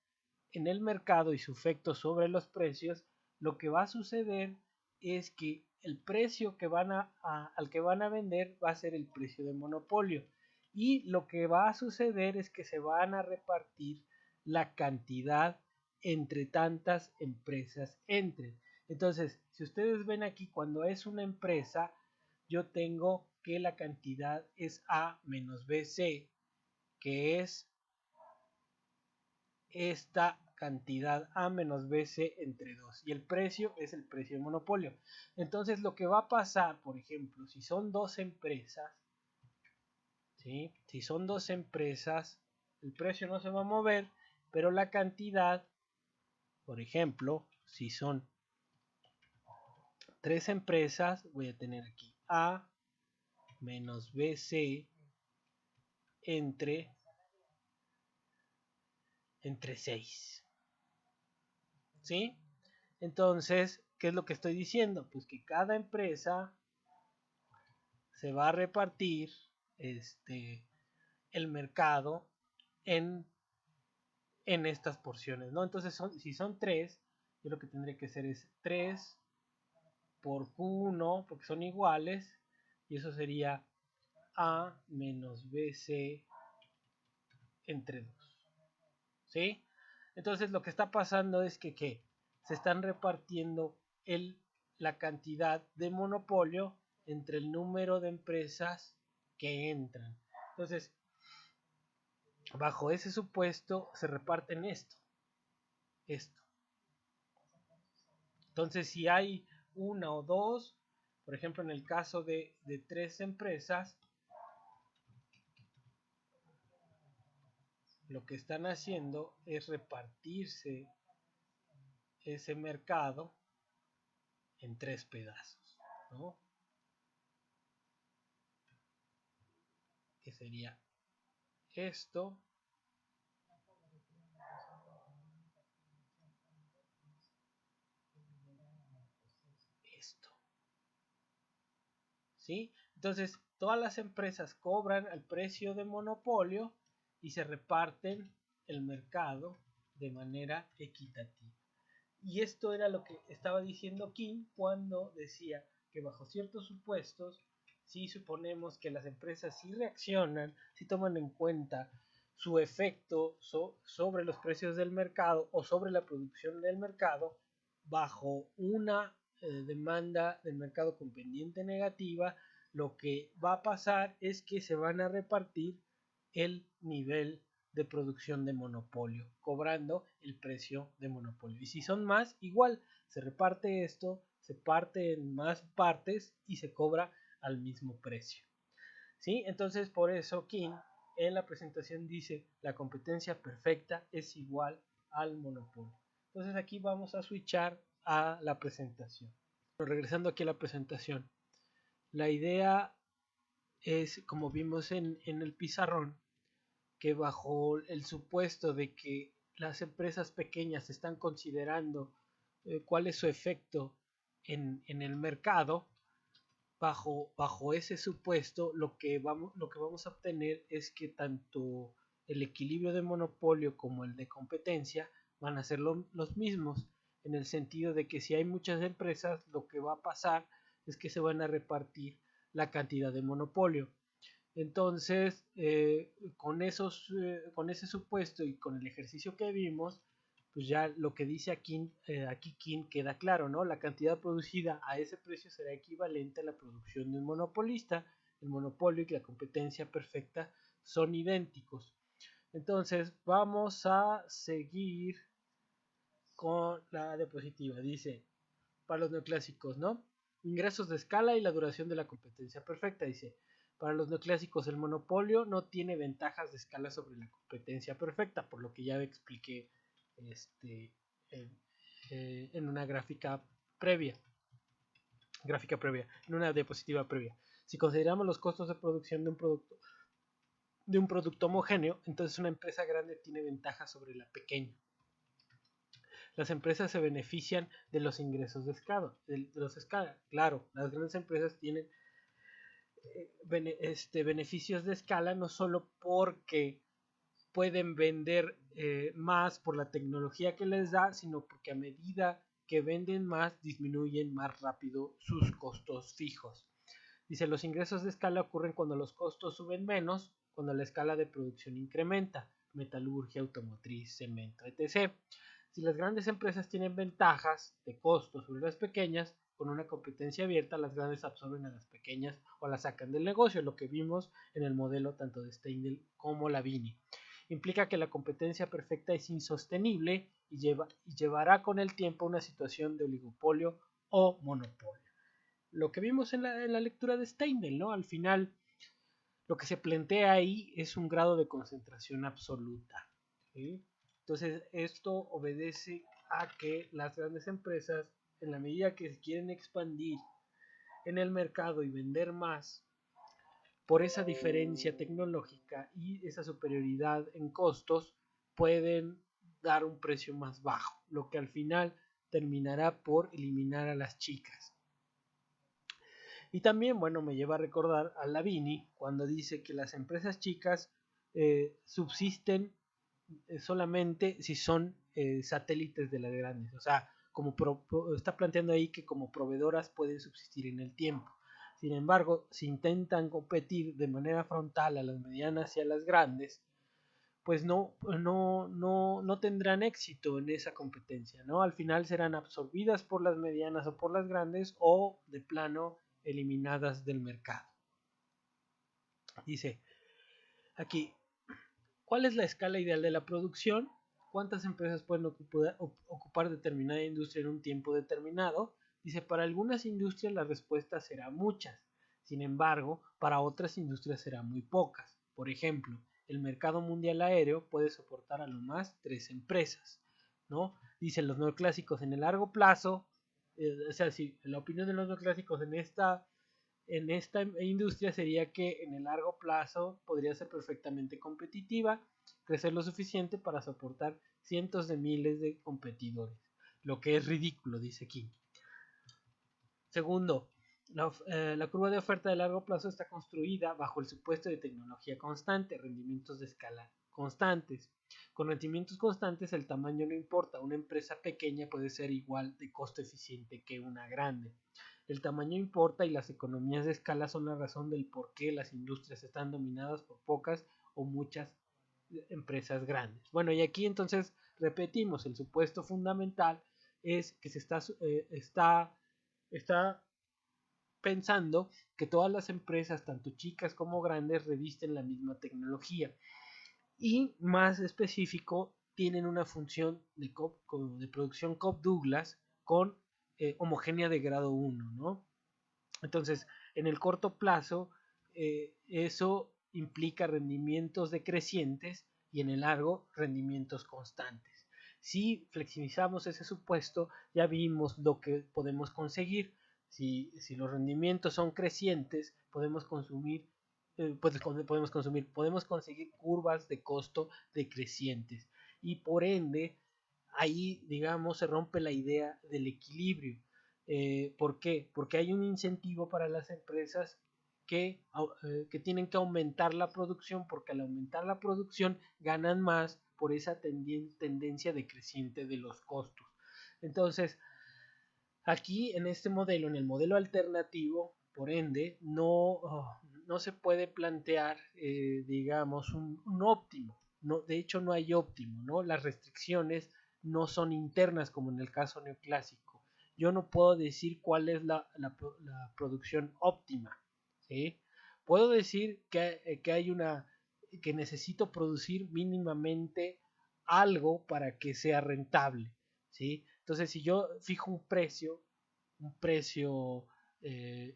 en el mercado y su efecto sobre los precios, lo que va a suceder es que el precio que al que van a vender va a ser el precio de monopolio. Y lo que va a suceder es que se van a repartir la cantidad entre tantas empresas entren. Entonces, si ustedes ven aquí, cuando es una empresa, yo tengo que la cantidad es A menos BC, que es esta cantidad A menos BC entre 2. Y el precio es el precio de monopolio. Entonces, lo que va a pasar, por ejemplo, si son dos empresas, ¿sí? Si son dos empresas, el precio no se va a mover, pero la cantidad, por ejemplo, si son tres empresas, voy a tener aquí A menos BC entre 6. ¿Sí? Entonces, ¿qué es lo que estoy diciendo? Pues que cada empresa se va a repartir el mercado en estas porciones, ¿no? Entonces, si son 3, yo lo que tendré que hacer es 3 por Q1, porque son iguales, y eso sería A menos BC entre 2. ¿Sí? Entonces, lo que está pasando es que se están repartiendo la cantidad de monopolio entre el número de empresas que entran. Entonces, bajo ese supuesto se reparten esto. Entonces, si hay una o dos, por ejemplo, en el caso de 3 empresas, lo que están haciendo es repartirse ese mercado en 3 pedazos, ¿no? Que sería esto, esto. ¿Sí? Entonces, todas las empresas cobran el precio de monopolio y se reparten el mercado de manera equitativa. Y esto era lo que estaba diciendo King cuando decía que bajo ciertos supuestos, si suponemos que las empresas sí reaccionan, si toman en cuenta su efecto sobre los precios del mercado o sobre la producción del mercado, bajo una demanda del mercado con pendiente negativa, lo que va a pasar es que se van a repartir el nivel de producción de monopolio, cobrando el precio de monopolio. Y si son más, igual se reparte esto, se parte en más partes y se cobra al mismo precio. ¿Sí? Entonces, por eso King en la presentación dice la competencia perfecta es igual al monopolio. Entonces aquí vamos a switchar a la presentación. Regresando aquí a la presentación, la idea es, como vimos en el pizarrón, que bajo el supuesto de que las empresas pequeñas están considerando cuál es su efecto en el mercado, bajo ese supuesto lo que vamos a obtener es que tanto el equilibrio de monopolio como el de competencia van a ser los mismos, en el sentido de que si hay muchas empresas, lo que va a pasar es que se van a repartir la cantidad de monopolio. Entonces, con ese supuesto y con el ejercicio que vimos, pues ya lo que dice aquí King queda claro, ¿no? La cantidad producida a ese precio será equivalente a la producción de un monopolista. El monopolio y la competencia perfecta son idénticos. Entonces, vamos a seguir con la diapositiva. Dice, para los neoclásicos, ¿no? Ingresos de escala y la duración de la competencia perfecta. Dice, para los neoclásicos el monopolio no tiene ventajas de escala sobre la competencia perfecta, por lo que ya expliqué en una gráfica previa, en una diapositiva previa. Si consideramos los costos de producción de un producto homogéneo, entonces una empresa grande tiene ventajas sobre la pequeña. Las empresas se benefician de los ingresos de escala. Claro, las grandes empresas tienen beneficios de escala no solo porque pueden vender más por la tecnología que les da, sino porque a medida que venden más disminuyen más rápido sus costos fijos. Dice, los ingresos de escala ocurren cuando los costos suben menos, cuando la escala de producción incrementa, metalurgia, automotriz, cemento, etc. Si las grandes empresas tienen ventajas de costos sobre las pequeñas, con una competencia abierta, las grandes absorben a las pequeñas o las sacan del negocio, lo que vimos en el modelo tanto de Steindl como Lavini. Implica que la competencia perfecta es insostenible y llevará con el tiempo a una situación de oligopolio o monopolio. Lo que vimos en la lectura de Steindl, ¿no? Al final, lo que se plantea ahí es un grado de concentración absoluta. ¿Sí? Entonces, esto obedece a que las grandes empresas, en la medida que se quieren expandir en el mercado y vender más, por esa diferencia tecnológica y esa superioridad en costos, pueden dar un precio más bajo, lo que al final terminará por eliminar a las chicas. Y también, bueno, me lleva a recordar a Lavini cuando dice que las empresas chicas subsisten solamente si son satélites de las grandes. O sea, está planteando ahí que como proveedoras pueden subsistir en el tiempo. Sin embargo, si intentan competir de manera frontal a las medianas y a las grandes, pues no tendrán éxito en esa competencia, ¿no? Al final serán absorbidas por las medianas o por las grandes o de plano eliminadas del mercado. Dice aquí, ¿cuál es la escala ideal de la producción? ¿Cuántas empresas pueden ocupar determinada industria en un tiempo determinado? Dice, para algunas industrias la respuesta será muchas. Sin embargo, para otras industrias será muy pocas. Por ejemplo, el mercado mundial aéreo puede soportar a lo más 3 empresas, ¿no? Dicen los neoclásicos en el largo plazo, o sea, si la opinión de los neoclásicos en esta industria sería que en el largo plazo podría ser perfectamente competitiva, crecer lo suficiente para soportar cientos de miles de competidores, lo que es ridículo, dice King. Segundo, la curva de oferta de largo plazo está construida bajo el supuesto de tecnología constante, rendimientos de escala constantes. Con rendimientos constantes el tamaño no importa, una empresa pequeña puede ser igual de costo eficiente que una grande. El tamaño importa y las economías de escala son la razón del por qué las industrias están dominadas por pocas o muchas empresas grandes. Bueno, y aquí entonces repetimos, el supuesto fundamental es que se está pensando que todas las empresas, tanto chicas como grandes, revisten la misma tecnología y más específico tienen una función de producción Cobb-Douglas con homogénea de grado 1, ¿no? Entonces, en el corto plazo eso implica rendimientos decrecientes y en el largo rendimientos constantes. Si flexibilizamos ese supuesto, ya vimos lo que podemos conseguir. Si los rendimientos son crecientes, podemos conseguir curvas de costo decrecientes y por ende ahí, digamos, se rompe la idea del equilibrio. ¿Por qué? Porque hay un incentivo para las empresas que tienen que aumentar la producción, porque al aumentar la producción ganan más por esa tendencia decreciente de los costos. Entonces, aquí en este modelo, en el modelo alternativo, por ende, no se puede plantear, digamos, un óptimo. No, de hecho, no hay óptimo, ¿no? Las restricciones no son internas como en el caso neoclásico. Yo no puedo decir cuál es la producción óptima, ¿sí? Puedo decir que necesito producir mínimamente algo para que sea rentable, ¿sí? Entonces, si yo fijo un precio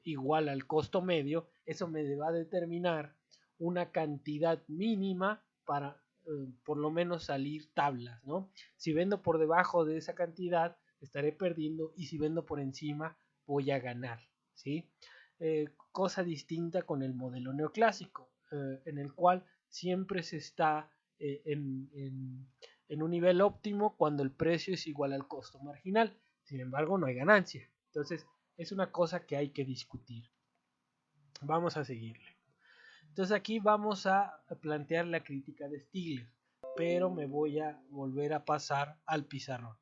igual al costo medio, eso me va a determinar una cantidad mínima para por lo menos salir tablas, ¿no? Si vendo por debajo de esa cantidad, estaré perdiendo y si vendo por encima, voy a ganar, ¿sí? Cosa distinta con el modelo neoclásico, en el cual siempre se está en un nivel óptimo cuando el precio es igual al costo marginal. Sin embargo, no hay ganancia. Entonces, es una cosa que hay que discutir. Vamos a seguirle. Entonces, aquí vamos a plantear la crítica de Stigler, pero me voy a volver a pasar al pizarrón.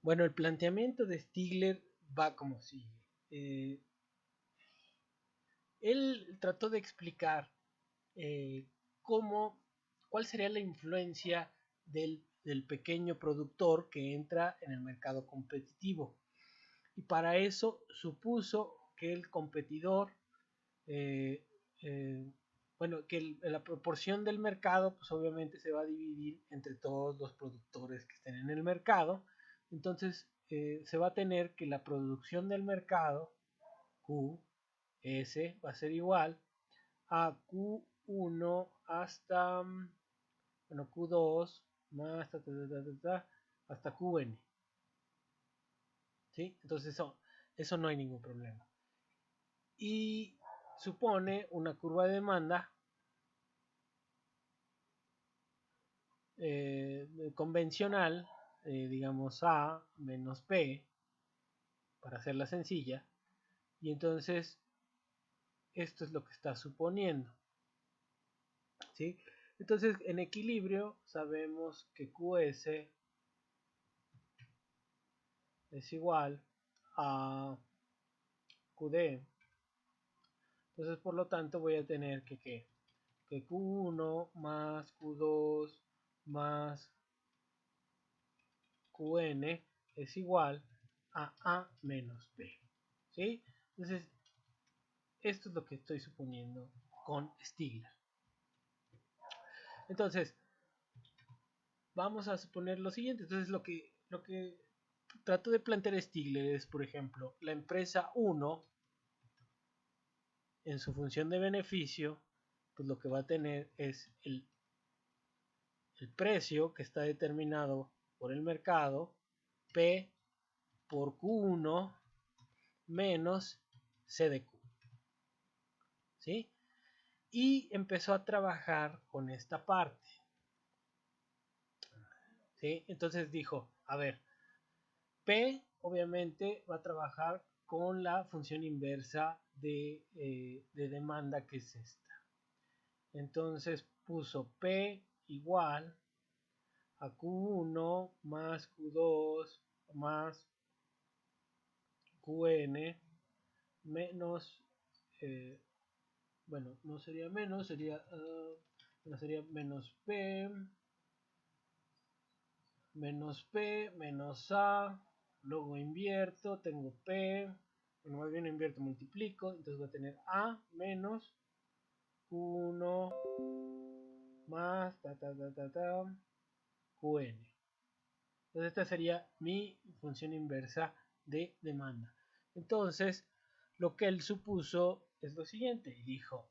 Bueno, el planteamiento de Stigler va como sigue. Él trató de explicar cuál sería la influencia del pequeño productor que entra en el mercado competitivo. Y para eso supuso que el competidor, la proporción del mercado, pues obviamente se va a dividir entre todos los productores que estén en el mercado. Entonces se va a tener que la producción del mercado, QS, va a ser igual a Q1 hasta, Q2 más hasta Qn. ¿Sí? Entonces eso no hay ningún problema. Y supone una curva de demanda convencional, digamos A menos P, para hacerla sencilla. Y entonces esto es lo que está suponiendo, ¿sí? Entonces en equilibrio sabemos que QS es igual a QD. Entonces por lo tanto voy a tener que Q1 más Q2 más Qn es igual a A menos B, ¿sí? Entonces esto es lo que estoy suponiendo con Stigler. Entonces vamos a suponer lo siguiente. Entonces lo que trato de plantear Stigler es, por ejemplo, la empresa 1 en su función de beneficio, pues lo que va a tener es el precio que está determinado por el mercado, P por Q1 menos C de Q, ¿sí? Y empezó a trabajar con esta parte, ¿sí? Entonces dijo, a ver, P obviamente va a trabajar con la función inversa de demanda, que es esta. Entonces puso P igual a Q1 más Q2 más Qn menos, no sería menos, sería menos P menos A, luego invierto, tengo P, más bien invierto, multiplico, entonces voy a tener A menos 1 más Qn. Entonces esta sería mi función inversa de demanda. Entonces, lo que él supuso es lo siguiente, dijo,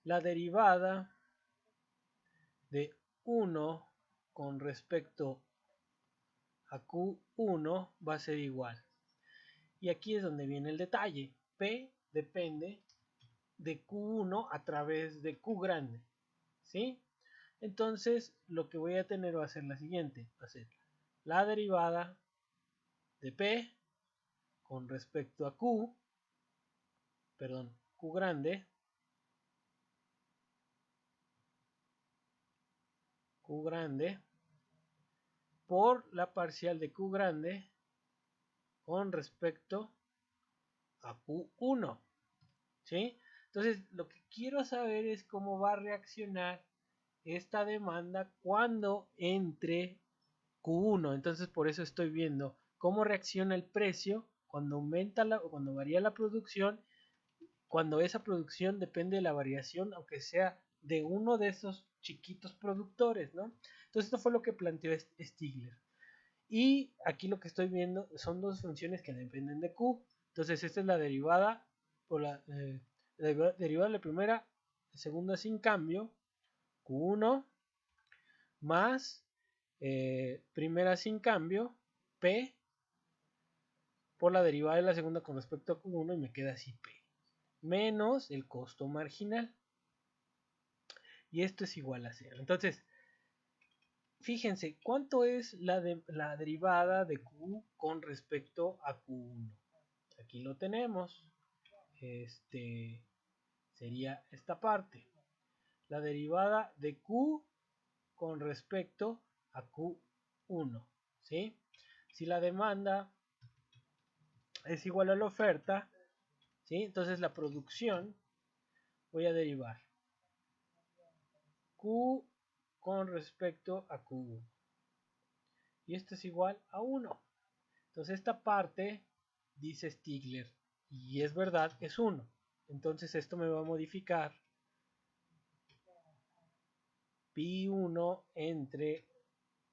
la derivada de 1 con respecto a Q1 va a ser igual. Y aquí es donde viene el detalle. P depende de Q1 a través de Q grande. ¿Sí? Entonces, lo que voy a tener va a ser la siguiente. Va a ser la derivada de P con respecto a Q, perdón, Q grande, por la parcial de Q grande con respecto a Q1. ¿Sí? Entonces, lo que quiero saber es cómo va a reaccionar esta demanda cuando entre Q1. Entonces, por eso estoy viendo cómo reacciona el precio cuando cuando varía la producción, cuando esa producción depende de la variación, aunque sea de uno de esos chiquitos productores, ¿no? Entonces, esto fue lo que planteó Stigler. Y aquí lo que estoy viendo son dos funciones que dependen de Q. Entonces, esta es la derivada, o la derivada de la primera, segunda sin cambio, Q1 más primera sin cambio, P, por la derivada de la segunda con respecto a Q1 y me queda así P, menos el costo marginal. Y esto es igual a 0. Entonces, fíjense, ¿cuánto es la derivada de Q con respecto a Q1? Aquí lo tenemos. Sería esta parte. La derivada de Q con respecto a Q1. ¿Sí? Si la demanda es igual a la oferta, ¿sí? Entonces la producción voy a derivar Q con respecto a Q1. Y esto es igual a 1. Entonces esta parte, dice Stigler, y es verdad, es 1. Entonces esto me va a modificar Pi1 entre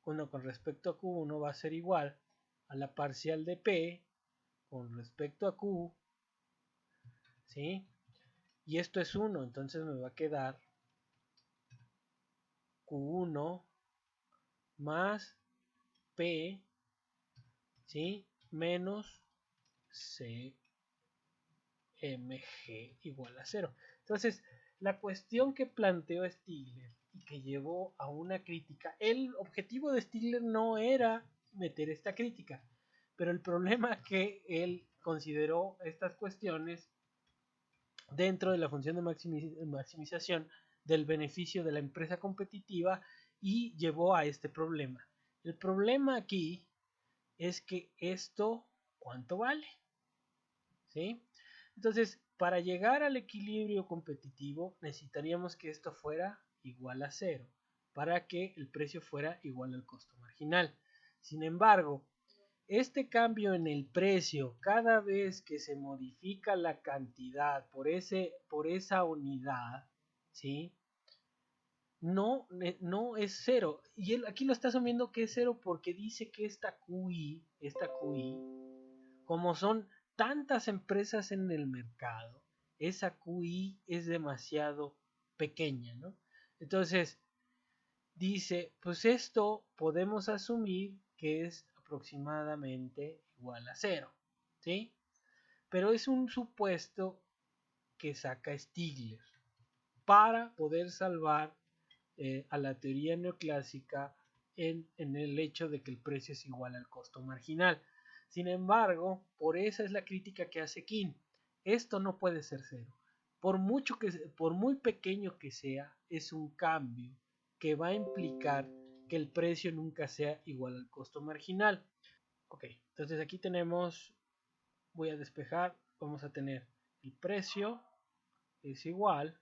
1 con respecto a Q1 va a ser igual a la parcial de P con respecto a Q, ¿sí? Y esto es 1, entonces me va a quedar Q1 más P, ¿sí? Menos CMG igual a 0. Entonces, la cuestión que planteó Stigler y que llevó a una crítica, el objetivo de Stigler no era meter esta crítica, pero el problema es que él consideró estas cuestiones dentro de la función de maximización del beneficio de la empresa competitiva y llevó a este problema. El problema aquí es que esto, ¿cuánto vale? ¿Sí? Entonces, para llegar al equilibrio competitivo necesitaríamos que esto fuera igual a 0 para que el precio fuera igual al costo marginal. Sin embargo, este cambio en el precio cada vez que se modifica la cantidad por esa unidad, ¿sí? No es 0. Y él aquí lo está asumiendo que es 0 porque dice que esta QI, como son tantas empresas en el mercado, esa QI es demasiado pequeña, ¿no? Entonces, dice, pues esto podemos asumir que es aproximadamente igual a 0, ¿sí? Pero es un supuesto que saca Stigler para poder salvar a la teoría neoclásica en el hecho de que el precio es igual al costo marginal. Sin embargo, por esa es la crítica que hace King. Esto no puede ser 0. Por muy pequeño que sea, es un cambio que va a implicar que el precio nunca sea igual al costo marginal. Ok, entonces aquí tenemos, voy a despejar, vamos a tener el precio es igual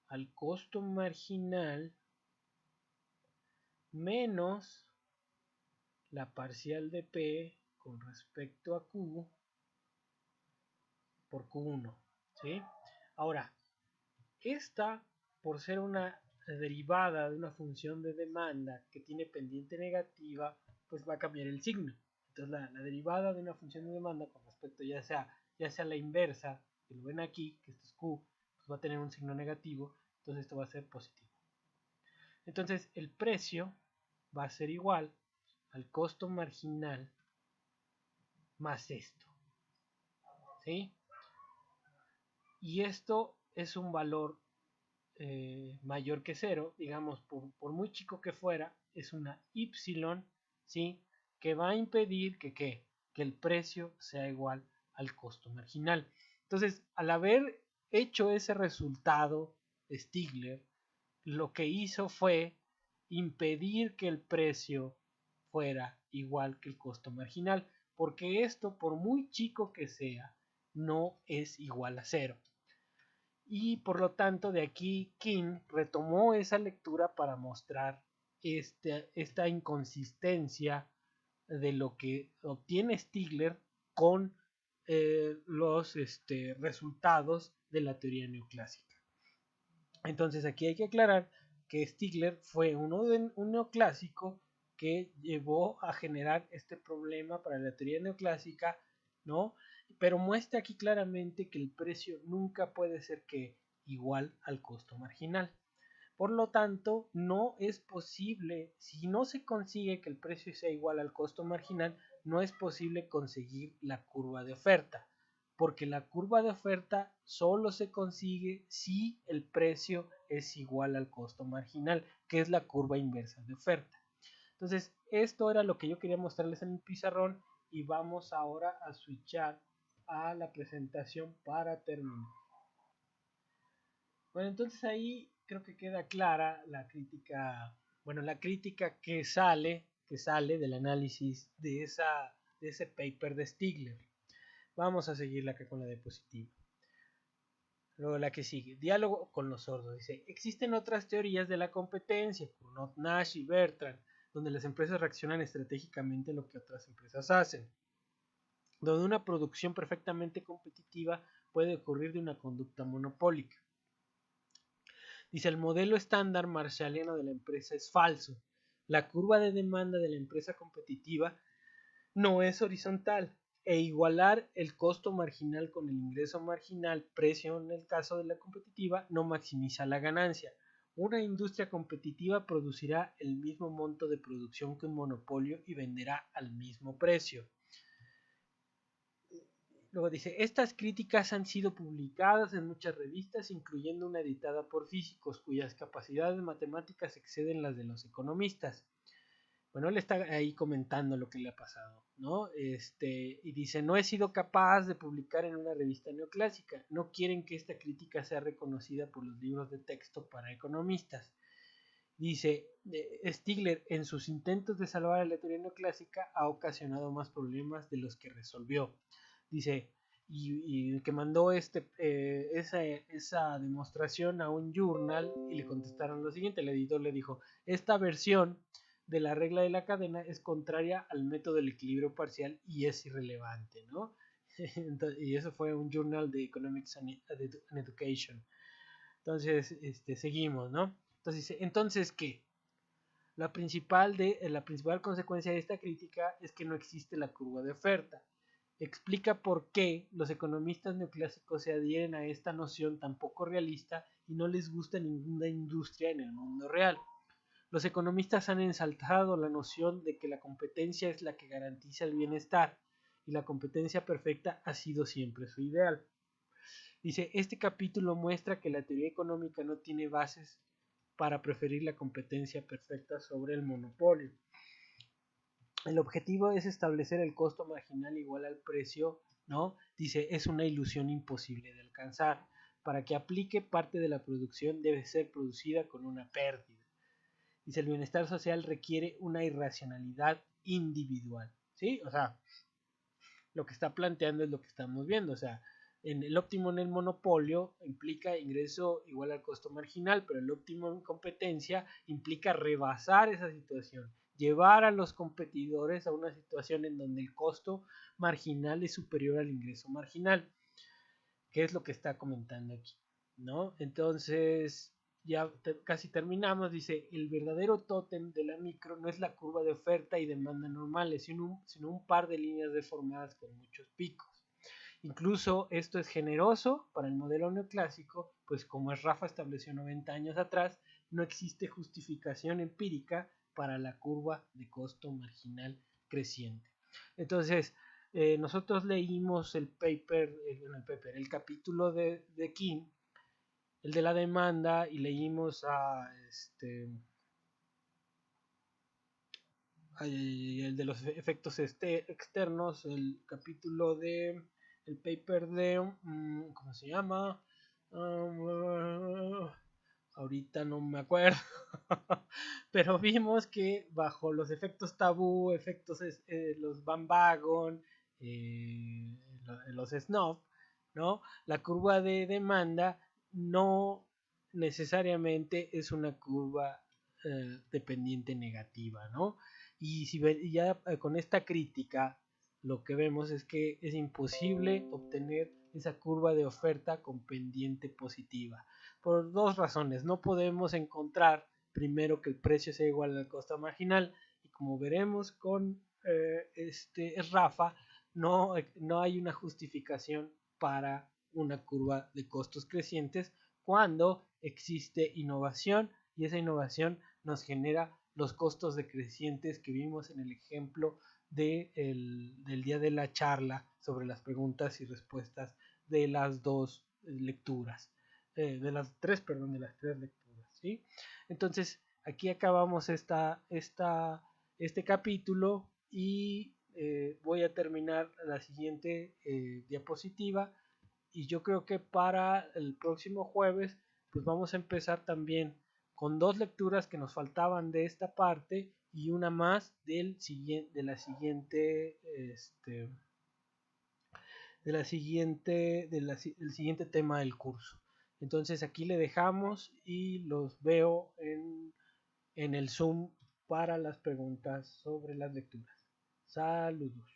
al costo marginal menos la parcial de P con respecto a Q por Q1, ¿sí? Ahora, esta, por ser una derivada de una función de demanda que tiene pendiente negativa, pues va a cambiar el signo. Entonces la derivada de una función de demanda con respecto ya sea la inversa, que lo ven aquí, que esto es Q, pues va a tener un signo negativo, entonces esto va a ser positivo. Entonces el precio va a ser igual al costo marginal más esto, ¿sí? Y esto es un valor mayor que 0, digamos, por muy chico que fuera, es una y, ¿sí? Que va a impedir que el precio sea igual al costo marginal. Entonces, al haber hecho ese resultado Stigler, lo que hizo fue impedir que el precio fuera igual que el costo marginal, porque esto, por muy chico que sea, no es igual a 0. Y por lo tanto, de aquí King retomó esa lectura para mostrar esta inconsistencia de lo que obtiene Stigler con los resultados de la teoría neoclásica. Entonces aquí hay que aclarar que Stigler fue un neoclásico que llevó a generar este problema para la teoría neoclásica, ¿no? Pero muestra aquí claramente que el precio nunca puede ser que igual al costo marginal. Por lo tanto, no es posible, si no se consigue que el precio sea igual al costo marginal, no es posible conseguir la curva de oferta, porque la curva de oferta solo se consigue si el precio es igual al costo marginal, que es la curva inversa de oferta. Entonces, esto era lo que yo quería mostrarles en el pizarrón y vamos ahora a switchar a la presentación para terminar. Bueno, entonces ahí creo que queda clara la crítica, bueno, la crítica que sale del análisis de ese paper de Stigler. Vamos a seguirla acá con la diapositiva. Luego la que sigue, diálogo con los sordos. Dice, existen otras teorías de la competencia, Cournot, Nash y Bertrand, donde las empresas reaccionan estratégicamente a lo que otras empresas hacen, donde una producción perfectamente competitiva puede ocurrir de una conducta monopólica. Dice, el modelo estándar marshalliano de la empresa es falso. La curva de demanda de la empresa competitiva no es horizontal e igualar el costo marginal con el ingreso marginal, precio en el caso de la competitiva, no maximiza la ganancia. Una industria competitiva producirá el mismo monto de producción que un monopolio y venderá al mismo precio. Luego dice, estas críticas han sido publicadas en muchas revistas, incluyendo una editada por físicos, cuyas capacidades matemáticas exceden las de los economistas. Bueno, él está ahí comentando lo que le ha pasado, ¿no? Y dice, no he sido capaz de publicar en una revista neoclásica. No quieren que esta crítica sea reconocida por los libros de texto para economistas. Dice, Stigler en sus intentos de salvar a la teoría neoclásica ha ocasionado más problemas de los que resolvió. Dice, y que mandó esa demostración a un journal y le contestaron lo siguiente. El editor le dijo, esta versión de la regla de la cadena es contraria al método del equilibrio parcial y es irrelevante, ¿no? Y eso fue un journal de Economics and Education. Entonces, seguimos, ¿no? Entonces, ¿qué? La principal consecuencia de esta crítica es que no existe la curva de oferta. Explica por qué los economistas neoclásicos se adhieren a esta noción tan poco realista y no les gusta ninguna industria en el mundo real. Los economistas han ensalzado la noción de que la competencia es la que garantiza el bienestar y la competencia perfecta ha sido siempre su ideal. Dice, este capítulo muestra que la teoría económica no tiene bases para preferir la competencia perfecta sobre el monopolio. El objetivo es establecer el costo marginal igual al precio, ¿no? Dice, es una ilusión imposible de alcanzar. Para que aplique, parte de la producción debe ser producida con una pérdida. Dice, el bienestar social requiere una irracionalidad individual, ¿sí? O sea, lo que está planteando es lo que estamos viendo, o sea, en el óptimo en el monopolio implica ingreso igual al costo marginal, pero el óptimo en competencia implica rebasar esa situación, llevar a los competidores a una situación en donde el costo marginal es superior al ingreso marginal, que es lo que está comentando aquí, ¿no? Entonces, ya casi terminamos, dice, el verdadero tótem de la micro no es la curva de oferta y demanda normales, sino un par de líneas deformadas con muchos picos. Incluso esto es generoso para el modelo neoclásico, pues como Rafa estableció 90 años atrás, no existe justificación empírica para la curva de costo marginal creciente. Entonces, nosotros leímos el el capítulo de King, el de la demanda, y leímos el de los efectos externos, el capítulo de el paper de ¿cómo se llama? Ahorita no me acuerdo. Pero vimos que bajo los efectos tabú, efectos los Van Wagon, los snob, ¿no? La curva de demanda no necesariamente es una curva dependiente negativa, ¿no? Y si ya con esta crítica lo que vemos es que es imposible obtener esa curva de oferta con pendiente positiva. Por dos razones. No podemos encontrar primero que el precio sea igual al costo marginal, y como veremos con Rafa, no hay una justificación para una curva de costos crecientes cuando existe innovación, y esa innovación nos genera los costos decrecientes que vimos en el ejemplo del día de la charla sobre las preguntas y respuestas de las dos lecturas, de las tres lecturas, ¿sí? Entonces, aquí acabamos este capítulo, y voy a terminar la siguiente diapositiva, y yo creo que para el próximo jueves pues vamos a empezar también con dos lecturas que nos faltaban de esta parte y una más del siguiente el siguiente tema del curso. Entonces aquí le dejamos y los veo en el Zoom para las preguntas sobre las lecturas. Saludos.